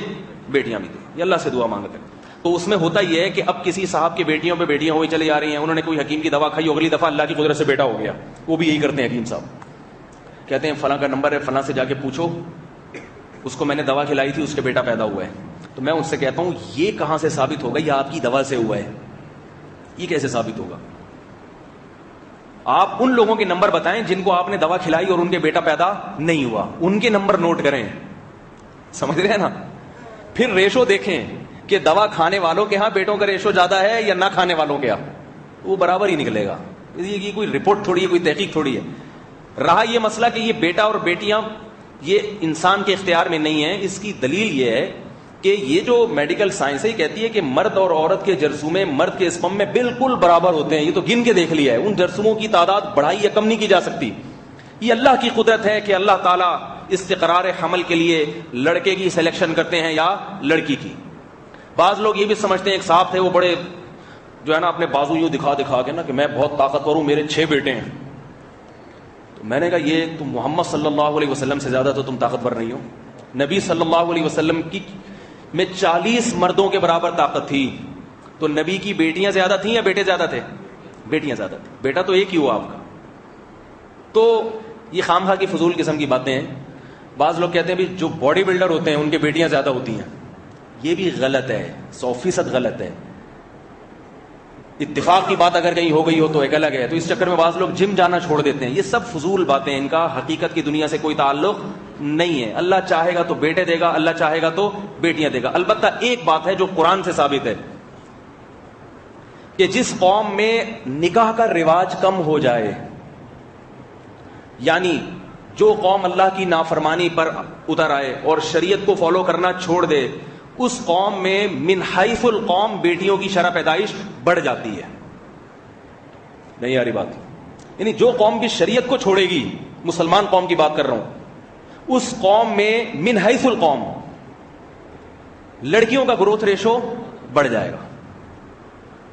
بیٹیاں بھی دے. یہ اللہ سے دعا مانگا کریں. تو اس میں ہوتا یہ ہے کہ اب کسی صاحب کی بیٹیوں پہ بیٹیاں ہوئی چلی جا رہی ہیں، انہوں نے کوئی حکیم کی دوا کھائی، اگلی دفعہ اللہ کی قدرت سے بیٹا ہو گیا. وہ بھی یہی کرتے ہیں حکیم صاحب، کہتے ہیں فلاں کا نمبر ہے، فلاں سے جا کے پوچھو، اس کو میں نے دوا کھلائی تھی، اس کے بیٹا پیدا ہوا ہے. تو میں ان سے کہتا ہوں یہ کہاں سے ثابت ہوگا؟ یہ آپ کی دوا سے ہوا ہے. یہ کیسے ثابت ہوگا؟ آپ ان لوگوں کے نمبر بتائیں جن کو آپ نے دوا کھلائی اور ان کے بیٹا پیدا نہیں ہوا، ان کے نمبر نوٹ کریں. سمجھ رہے ہیں نا؟ پھر ریشو دیکھیں کہ دوا کھانے والوں کے ہاں بیٹوں کا ریشو زیادہ ہے یا نہ کھانے والوں کے ہاں، وہ برابر ہی نکلے گا. یہ کوئی رپورٹ تھوڑی ہے، کوئی تحقیق تھوڑی ہے. رہا یہ مسئلہ کہ یہ بیٹا اور بیٹیاں یہ انسان کے اختیار میں نہیں ہے، اس کی دلیل یہ ہے کہ یہ جو میڈیکل سائنس ہے کہتی ہے کہ مرد اور عورت کے جرثومے مرد کے اسپم میں بالکل برابر ہوتے ہیں. یہ تو گن کے دیکھ لیا ہے، ان جرثوموں کی تعداد بڑھائی یا کم نہیں کی جا سکتی. یہ اللہ کی قدرت ہے کہ اللہ تعالیٰ استقرار حمل کے لیے لڑکے کی سلیکشن کرتے ہیں یا لڑکی کی. بعض لوگ یہ بھی سمجھتے ہیں، ایک صاحب تھے وہ بڑے جو ہے نا اپنے بازو یوں دکھا دکھا کے نا کہ میں بہت طاقتور ہوں، میرے 6 بیٹے ہیں. تو میں نے کہا یہ تم محمد صلی اللہ علیہ وسلم سے زیادہ تو تم طاقتور نہیں ہو. نبی صلی اللہ علیہ وسلم کی میں 40 مردوں کے برابر طاقت تھی. تو نبی کی بیٹیاں زیادہ تھیں یا بیٹے زیادہ تھے؟ بیٹیاں زیادہ تھیں. بیٹا تو ایک ہی ہوا آپ کا. تو یہ خام خواہ کی فضول قسم کی باتیں ہیں. بعض لوگ کہتے ہیں بھی جو باڈی بلڈر ہوتے ہیں ان کے بیٹیاں زیادہ ہوتی ہیں. یہ بھی غلط ہے، 100% غلط ہے. اتفاق کی بات اگر کہیں ہو گئی ہو تو ایک الگ ہے. تو اس چکر میں بعض لوگ جم جانا چھوڑ دیتے ہیں. یہ سب فضول باتیں، ان کا حقیقت کی دنیا سے کوئی تعلق نہیں ہے. اللہ چاہے گا تو بیٹے دے گا، اللہ چاہے گا تو بیٹیاں دے گا. البتہ ایک بات ہے جو قرآن سے ثابت ہے کہ جس قوم میں نکاح کا رواج کم ہو جائے، یعنی جو قوم اللہ کی نافرمانی پر اتر آئے اور شریعت کو فالو کرنا چھوڑ دے، اس قوم میں من حیث القوم بیٹیوں کی شرح پیدائش بڑھ جاتی ہے. نہیں آ رہی بات؟ یعنی جو قوم بھی شریعت کو چھوڑے گی، مسلمان قوم کی بات کر رہا ہوں، اس قوم میں من حیث القوم لڑکیوں کا گروتھ ریشو بڑھ جائے گا.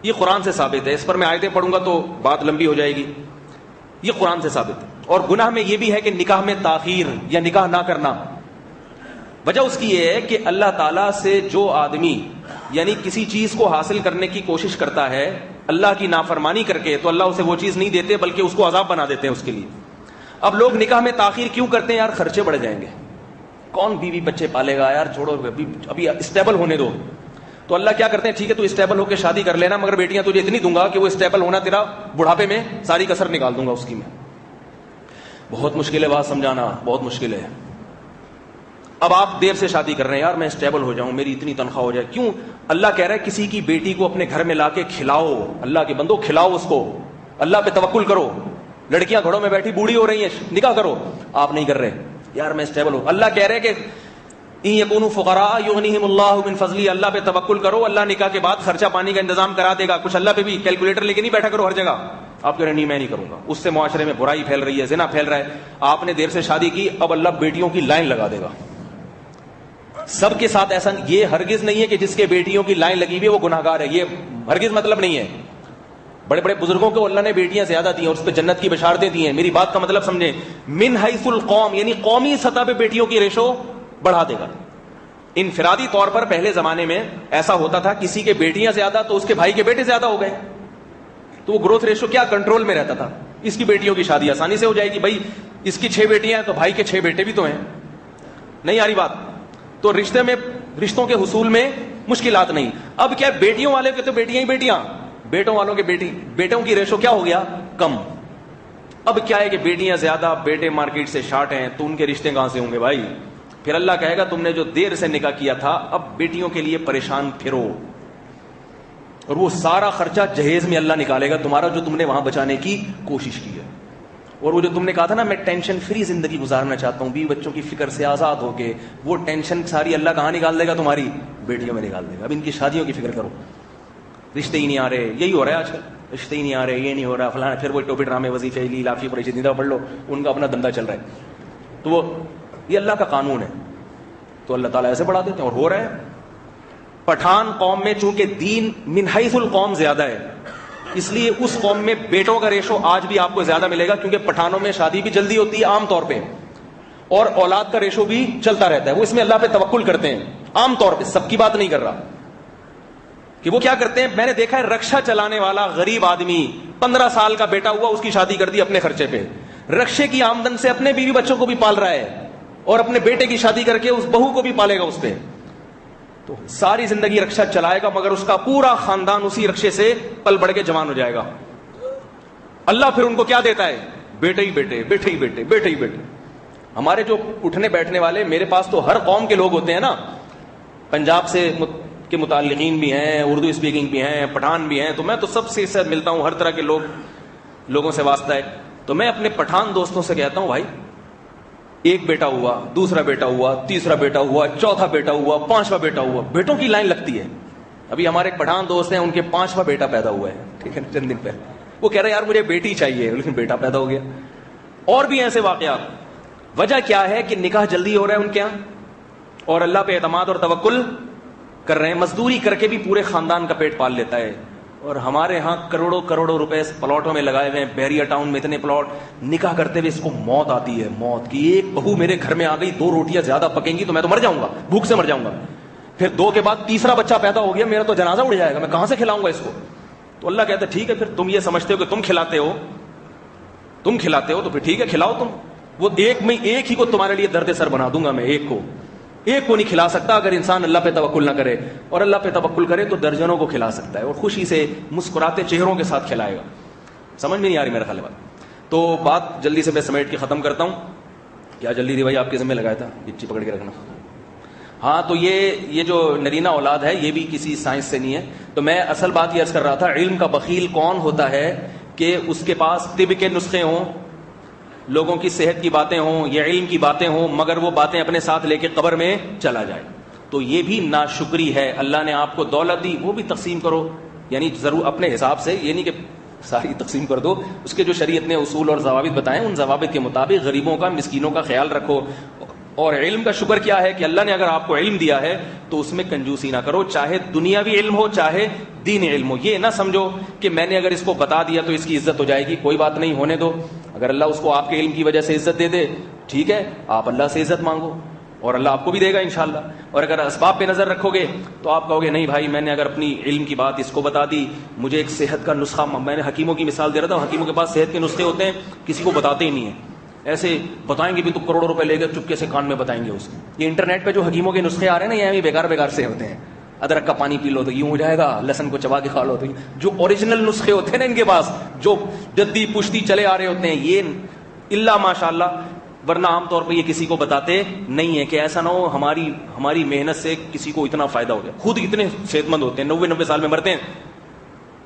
یہ قرآن سے ثابت ہے. اس پر میں آیتیں پڑھوں گا تو بات لمبی ہو جائے گی. یہ قرآن سے ثابت ہے. اور گناہ میں یہ بھی ہے کہ نکاح میں تاخیر یا نکاح نہ کرنا. وجہ اس کی یہ ہے کہ اللہ تعالیٰ سے جو آدمی یعنی کسی چیز کو حاصل کرنے کی کوشش کرتا ہے اللہ کی نافرمانی کر کے، تو اللہ اسے وہ چیز نہیں دیتے بلکہ اس کو عذاب بنا دیتے ہیں اس کے لیے. اب لوگ نکاح میں تاخیر کیوں کرتے ہیں؟ یار خرچے بڑھ جائیں گے، کون بیوی بچے پالے گا یار، چھوڑو ابھی اسٹیبل ہونے دو. تو اللہ کیا کرتے ہیں، ٹھیک ہے تو اسٹیبل ہو کے شادی کر لینا، مگر بیٹیاں تجھے اتنی دوں گا کہ وہ اسٹیبل ہونا تیرا بڑھاپے میں ساری کسر نکال دوں گا اس کی میں. بہت مشکل ہے بات سمجھانا، بہت مشکل ہے. اب آپ دیر سے شادی کر رہے ہیں، یار میں اسٹیبل ہو جاؤں، میری اتنی تنخواہ ہو جائے. کیوں؟ اللہ کہہ رہا ہے کسی کی بیٹی کو اپنے گھر میں لا کے کھلاؤ. اللہ کے بندو کھلاؤ اس کو، اللہ پہ توکل کرو. لڑکیاں گھروں میں بیٹھی بوڑھی ہو رہی ہیں، نکاح کرو. آپ نہیں کر رہے، یار میں اسٹیبل ہوں. اللہ کہہ رہے کہ ان یکونوا فقراء یغنیہم اللہ من فضلہ، اللہ پہ توکل کرو، اللہ نکاح کے بعد خرچہ پانی کا انتظام کرا دے گا. کچھ اللہ پہ بھی کیلکولیٹر لے کے نہیں بیٹھا کرو ہر جگہ. آپ کہہ رہے ہیں نہیں میں نہیں کروں گا، اس سے معاشرے میں برائی پھیل رہی ہے، زنا پھیل رہا ہے. آپ نے دیر سے شادی کی، اب اللہ بیٹیوں کی لائن لگا دے گا. سب کے ساتھ ایسا یہ ہرگز نہیں ہے کہ جس کے بیٹیوں کی لائن لگی ہوئی ہے وہ گناہگار ہے. یہ ہرگز مطلب نہیں ہے. بڑے بڑے بزرگوں کو اللہ نے بیٹیاں زیادہ دی ہیں اور اس پہ جنت کی بشارتیں دی ہیں. میری بات کا مطلب سمجھیں, من حیث القوم یعنی قومی سطح پہ بیٹیوں کی ریشو بڑھا دے گا. انفرادی طور پر پہلے زمانے میں ایسا ہوتا تھا, کسی کے بیٹیاں زیادہ تو اس کے بھائی کے بیٹے زیادہ ہو گئے, تو وہ گروتھ ریشو کیا کنٹرول میں رہتا تھا. اس کی بیٹیوں کی شادی آسانی سے ہو جائے گی, بھائی اس کی 6 بیٹیاں ہیں تو بھائی کے 6 بیٹے بھی تو ہیں. نہیں آ رہی بات؟ تو رشتوں کے حصول میں مشکلات نہیں. اب کیا بیٹیوں والے کے تو بیٹیاں ہی بیٹیاں, بیٹوں والوں کے بیٹوں کی ریشو کیا ہو گیا, کم. اب کیا ہے کہ بیٹیاں زیادہ, بیٹے مارکیٹ سے شارٹ ہیں, تو ان کے رشتے کہاں سے ہوں گے بھائی؟ پھر اللہ کہے گا تم نے جو دیر سے نکاح کیا تھا اب بیٹیوں کے لیے پریشان پھرو, اور وہ سارا خرچہ جہیز میں اللہ نکالے گا تمہارا جو تم نے وہاں بچانے کی کوشش کی ہے. اور وہ جو تم نے کہا تھا نا میں ٹینشن فری زندگی گزارنا چاہتا ہوں, بیوی بچوں کی فکر سے آزاد ہو کے, وہ ٹینشن ساری اللہ کہاں نکال دے گا, تمہاری بیٹیوں میں نکال دے گا. اب ان کی شادیوں کی فکر کرو, رشتے ہی نہیں آ رہے, یہی ہو رہا ہے آج کل, رشتے ہی نہیں آ رہے, یہ نہیں ہو رہا فلانا, پھر وہ ٹوپی ڈرامے وظیفے علی لافی قریشی دیدہ پڑھ لو, ان کا اپنا دھندا چل رہا ہے. تو وہ یہ اللہ کا قانون ہے, تو اللہ تعالیٰ ایسے بڑھا دیتے ہیں, اور ہو رہا ہے. پٹھان قوم میں چونکہ دین من حیث القوم زیادہ ہے, اس لیے اس قوم میں بیٹوں کا ریشو آج بھی آپ کو زیادہ ملے گا, کیونکہ پٹھانوں میں شادی بھی جلدی ہوتی ہے عام طور پہ, اور اولاد کا ریشو بھی چلتا رہتا ہے. وہ اس میں اللہ پہ توکل کرتے ہیں عام طور پہ, سب کی بات نہیں کر رہا, کہ وہ کیا کرتے ہیں. میں نے دیکھا ہے رکشا چلانے والا غریب آدمی 15 سال کا بیٹا ہوا, اس کی شادی کر دی اپنے خرچے پہ, رکشے کی آمدن سے اپنے بیوی بچوں کو بھی پال رہا ہے, اور اپنے بیٹے کی شادی کر کے اس بہو کو بھی پالے گا اس پہ. تو ساری زندگی رکشا چلائے گا, مگر اس کا پورا خاندان اسی رکشے سے پل بڑھ کے جوان ہو جائے گا. اللہ پھر ان کو کیا دیتا ہے, بیٹے ہی بیٹے, بیٹے ہی بیٹے, بیٹے ہی بیٹے. ہمارے جو اٹھنے بیٹھنے والے, میرے پاس تو ہر قوم کے لوگ ہوتے ہیں نا, پنجاب سے کے متعلقین بھی ہیں, اردو اسپیکنگ بھی ہیں, پٹھان بھی ہیں, تو میں تو سب سے ملتا ہوں, ہر طرح کے لوگوں سے واسطہ ہے. تو میں اپنے پٹھان دوستوں سے کہتا ہوں, بھائی ایک بیٹا ہوا, دوسرا بیٹا ہوا, تیسرا بیٹا ہوا, چوتھا بیٹا ہوا, 5واں بیٹا ہوا, بیٹوں کی لائن لگتی ہے. ابھی ہمارے ایک پٹھان دوست ہیں, ان کے 5واں بیٹا پیدا ہوا ہے, ٹھیک ہے, چند دن پہلے. وہ کہہ رہے یار مجھے بیٹی چاہیے, لیکن بیٹا پیدا ہو گیا. اور بھی ایسے واقعات. وجہ کیا ہے کہ نکاح جلدی ہو رہا ہے ان کے یہاں, اور اللہ پہ اعتماد اور توکل کر رہے ہیں. مزدوری کر کے بھی پورے خاندان کا پیٹ پال لیتا ہے. اور ہمارے ہاں کروڑوں روپے پلاٹوں میں لگائے ہوئے ہیں, بحریہ ٹاؤن میں اتنے پلاٹ. نکاح کرتے ہوئے اس کو موت آتی ہے, موت کی. ایک بہو میرے گھر میں آ گئی, 2 روٹیاں زیادہ پکیں گی تو میں تو مر جاؤں گا, بھوک سے مر جاؤں گا. پھر 2 کے بعد تیسرا بچہ پیدا ہو گیا, میرا تو جنازہ اڑ جائے گا, میں کہاں سے کھلاؤں گا اس کو. تو اللہ کہتا ہے ٹھیک ہے, پھر تم یہ سمجھتے ہو کہ تم کھلاتے ہو تو پھر ٹھیک ہے, کھلاؤ تم. وہ ایک ہی کو تمہارے لیے درد سر بنا دوں گا میں, ایک کو نہیں کھلا سکتا. اگر انسان اللہ پہ توکل نہ کرے, اور اللہ پہ توکل کرے تو درجنوں کو کھلا سکتا ہے, اور خوشی سے مسکراتے چہروں کے ساتھ کھلائے گا. سمجھ میں نہیں آ رہی میرا خیال بات. تو بات جلدی سے میں سمیٹ کے ختم کرتا ہوں. کیا جلدی تھی بھائی, آپ کے ذمہ لگایا تھا, گچی پکڑ کے رکھنا. ہاں, تو یہ جو نرینہ اولاد ہے یہ بھی کسی سائنس سے نہیں ہے. تو میں اصل بات یہ عرض کر رہا تھا, علم کا بخیل کون ہوتا ہے کہ اس کے پاس طب کے نسخے ہوں, لوگوں کی صحت کی باتیں ہوں, یا علم کی باتیں ہوں, مگر وہ باتیں اپنے ساتھ لے کے قبر میں چلا جائے. تو یہ بھی ناشکری ہے. اللہ نے آپ کو دولت دی, وہ بھی تقسیم کرو, یعنی ضرور اپنے حساب سے, یہ نہیں کہ ساری تقسیم کر دو. اس کے جو شریعت نے اصول اور ضوابط بتائے ان ضوابط کے مطابق غریبوں کا, مسکینوں کا خیال رکھو. اور علم کا شکر کیا ہے کہ اللہ نے اگر آپ کو علم دیا ہے تو اس میں کنجوسی نہ کرو, چاہے دنیاوی علم ہو چاہے دینی علم ہو. یہ نہ سمجھو کہ میں نے اگر اس کو بتا دیا تو اس کی عزت ہو جائے گی. کوئی بات نہیں, ہونے دو. اگر اللہ اس کو آپ کے علم کی وجہ سے عزت دے دے, ٹھیک ہے, آپ اللہ سے عزت مانگو اور اللہ آپ کو بھی دے گا انشاءاللہ. اور اگر اسباب پہ نظر رکھو گے تو آپ کہو گے نہیں بھائی, میں نے اگر اپنی علم کی بات اس کو بتا دی, مجھے ایک صحت کا نسخہ, میں نے حکیموں کی مثال دے رہا تھا, حکیموں کے پاس صحت کے نسخے ہوتے ہیں, کسی کو بتاتے ہی نہیں ہیں. ایسے بتائیں گے بھی تو کروڑوں روپے لے گا, چپکے سے کان میں بتائیں گے اس کو. یہ انٹرنیٹ پہ جو حکیموں کے نسخے آ رہے ہیں نا, یہ بیکار سے ہوتے ہیں. ادرک کا پانی پی لو تو یوں ہو جائے گا, لہسن کو چبا کے کھا لو تو. جو اوریجنل نسخے ہوتے ہیں نا ان کے پاس, جو جدی پشتی چلے آ رہے ہوتے ہیں, یہ اللہ ماشاء اللہ, ورنہ عام طور پہ یہ کسی کو بتاتے نہیں ہے کہ ایسا نہ ہو ہماری محنت سے کسی کو اتنا فائدہ ہو جائے. خود اتنے صحت مند ہوتے ہیں, 90 سال میں مرتے ہیں.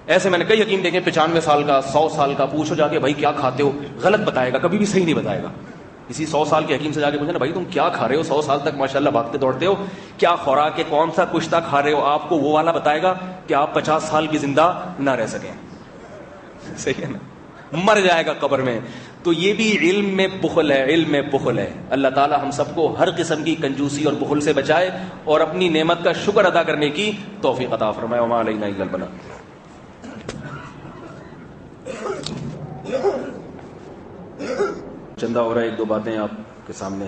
ایسے میں نے کئی حکیم دیکھے 95 سال کا, 100 سال کا. پوچھو جا کے بھائی کیا کھاتے ہو, غلط بتائے گا, کبھی بھی صحیح نہیں بتائے گا. کسی 100 سال کے حکیم سے جا کے پوچھنا بھائی تم کیا کھا رہے ہو, 100 سال تک ماشاءاللہ بھاگتے دوڑتے ہو, کیا خوراک ہے, کون سا کشتہ کھا رہے ہو, آپ کو وہ والا بتائے گا کہ آپ 50 سال کی زندہ نہ رہ سکیں. صحیح ہے نا, مر جائے گا قبر میں. تو یہ بھی علم میں بخل ہے, علم میں بخل ہے. اللہ تعالی ہم سب کو ہر قسم کی کنجوسی اور بخل سے بچائے اور اپنی نعمت کا شکر ادا کرنے کی توفیق عطا فرمائے. وما علینا الا البلاغ. چندہ ہو رہا ہے ایک دو باتیں آپ کے سامنے.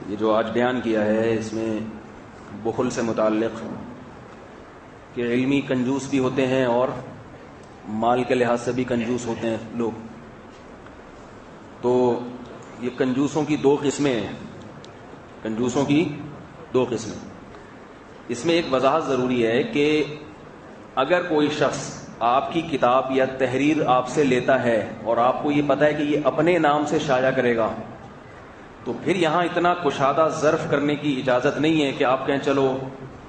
یہ جو آج بیان کیا ہے اس میں بخل سے متعلق کہ علمی کنجوس بھی ہوتے ہیں اور مال کے لحاظ سے بھی کنجوس ہوتے ہیں لوگ. تو یہ کنجوسوں کی دو قسمیں ہیں. کنجوسوں کی دو قسمیں. اس میں ایک وضاحت ضروری ہے کہ اگر کوئی شخص آپ کی کتاب یا تحریر آپ سے لیتا ہے اور آپ کو یہ پتہ ہے کہ یہ اپنے نام سے شائع کرے گا تو پھر یہاں اتنا کشادہ ظرف کرنے کی اجازت نہیں ہے کہ آپ کہیں چلو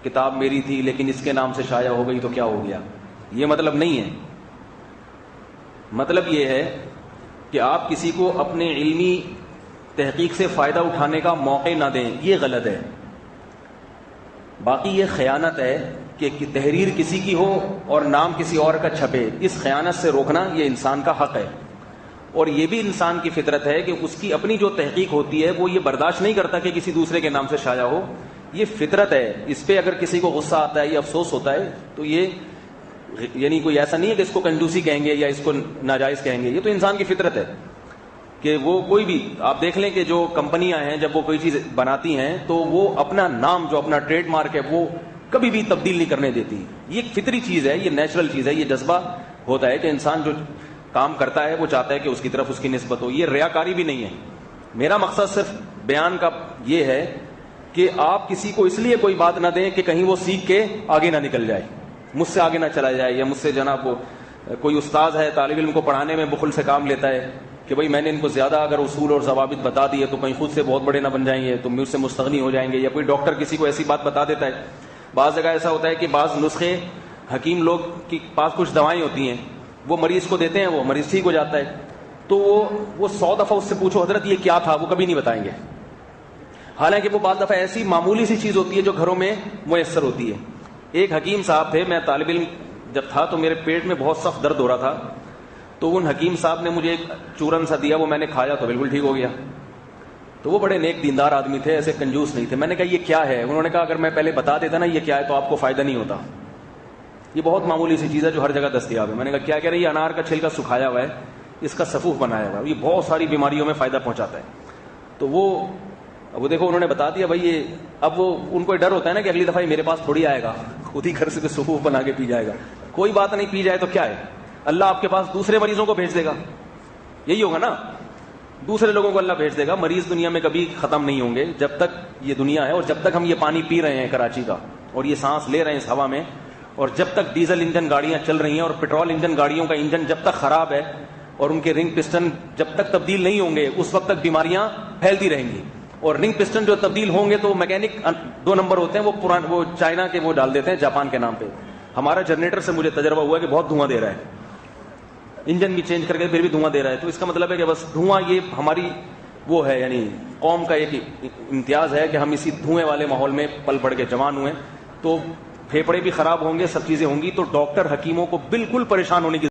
کتاب میری تھی لیکن اس کے نام سے شائع ہو گئی تو کیا ہو گیا. یہ مطلب نہیں ہے. مطلب یہ ہے کہ آپ کسی کو اپنے علمی تحقیق سے فائدہ اٹھانے کا موقع نہ دیں. یہ غلط ہے. باقی یہ خیانت ہے کہ تحریر کسی کی ہو اور نام کسی اور کا چھپے. اس خیانت سے روکنا یہ انسان کا حق ہے. اور یہ بھی انسان کی فطرت ہے کہ اس کی اپنی جو تحقیق ہوتی ہے وہ یہ برداشت نہیں کرتا کہ کسی دوسرے کے نام سے شائع ہو. یہ فطرت ہے. اس پہ اگر کسی کو غصہ آتا ہے یا افسوس ہوتا ہے تو یہ یعنی کوئی ایسا نہیں ہے کہ اس کو کنجوسی کہیں گے یا اس کو ناجائز کہیں گے. یہ تو انسان کی فطرت ہے کہ وہ کوئی بھی آپ دیکھ لیں کہ جو کمپنیاں ہیں جب وہ کوئی چیز بناتی ہیں تو وہ اپنا نام جو اپنا ٹریڈ مارک ہے وہ کبھی بھی تبدیل نہیں کرنے دیتی. یہ ایک فطری چیز ہے. یہ نیچرل چیز ہے. یہ جذبہ ہوتا ہے کہ انسان جو کام کرتا ہے وہ چاہتا ہے کہ اس کی طرف اس کی نسبت ہو. یہ ریاکاری بھی نہیں ہے. میرا مقصد صرف بیان کا یہ ہے کہ آپ کسی کو اس لیے کوئی بات نہ دیں کہ کہیں وہ سیکھ کے آگے نہ نکل جائے, مجھ سے آگے نہ چلا جائے. یا مجھ سے جناب وہ کوئی استاد ہے طالب علم کو پڑھانے میں بخل سے کام لیتا ہے کہ بھائی میں نے ان کو زیادہ اگر اصول اور ضوابط بتا دیے تو کہیں خود سے بہت بڑے نہ بن جائیں گے تو مجھ سے مستغنی ہو جائیں گے. یا کوئی ڈاکٹر کسی کو ایسی بات بتا دیتا ہے. بعض جگہ ایسا ہوتا ہے کہ بعض نسخے حکیم لوگ کے پاس کچھ دوائیں ہوتی ہیں وہ مریض کو دیتے ہیں, وہ مریض ٹھیک ہو جاتا ہے. تو وہ 100 دفعہ اس سے پوچھو حضرت یہ کیا تھا, وہ کبھی نہیں بتائیں گے. حالانکہ وہ بعض دفعہ ایسی معمولی سی چیز ہوتی ہے جو گھروں میں میسر ہوتی ہے. ایک حکیم صاحب تھے, میں طالب علم جب تھا تو میرے پیٹ میں بہت سخت درد ہو رہا تھا. تو ان حکیم صاحب نے مجھے ایک چورن سا دیا, وہ میں نے کھایا تو بالکل ٹھیک ہو گیا. تو وہ بڑے نیک دیندار آدمی تھے, ایسے کنجوس نہیں تھے. میں نے کہا یہ کیا ہے؟ انہوں نے کہا اگر میں پہلے بتا دیتا نا یہ کیا ہے تو آپ کو فائدہ نہیں ہوتا. یہ بہت معمولی سی چیز ہے جو ہر جگہ دستیاب ہے. میں نے کہا کیا کہہ رہے ہیں؟ یہ انار کا چھلکا سکھایا ہوا ہے, اس کا سفوف بنایا ہوا ہے, یہ بہت ساری بیماریوں میں فائدہ پہنچاتا ہے. تو وہ دیکھو انہوں نے بتا دیا بھائی یہ. اب وہ ان کو ڈر ہوتا ہے نا کہ اگلی دفعہ یہ میرے پاس تھوڑی آئے گا, خود ہی گھر سے سفوف بنا کے پی جائے گا. کوئی بات نہیں, پی جائے تو کیا ہے, اللہ آپ کے پاس دوسرے مریضوں کو بھیج دے گا. یہی ہوگا نا, دوسرے لوگوں کو اللہ بھیج دے گا. مریض دنیا میں کبھی ختم نہیں ہوں گے جب تک یہ دنیا ہے, اور جب تک ہم یہ پانی پی رہے ہیں کراچی کا اور یہ سانس لے رہے ہیں اس ہوا میں, اور جب تک ڈیزل انجن گاڑیاں چل رہی ہیں اور پیٹرول انجن گاڑیوں کا انجن جب تک خراب ہے اور ان کے رنگ پسٹن جب تک تبدیل نہیں ہوں گے اس وقت تک بیماریاں پھیلتی رہیں گی. اور رنگ پسٹن جو تبدیل ہوں گے تو میکینک 2 نمبر ہوتے ہیں, وہ چائنا کے وہ ڈال دیتے ہیں جاپان کے نام پہ. ہمارا جنریٹر سے مجھے تجربہ ہوا کہ بہت دھواں دے رہا ہے, انجن بھی چینج کر کے پھر بھی دھواں دے رہا ہے. تو اس کا مطلب ہے کہ بس دھواں یہ ہماری وہ ہے, یعنی قوم کا ایک امتیاز ہے کہ ہم اسی دھوئیں والے ماحول میں پل پڑ کے جوان ہوئے. تو پھیپڑے بھی خراب ہوں گے, سب چیزیں ہوں گی. تو ڈاکٹر حکیموں کو بالکل پریشان ہونے کی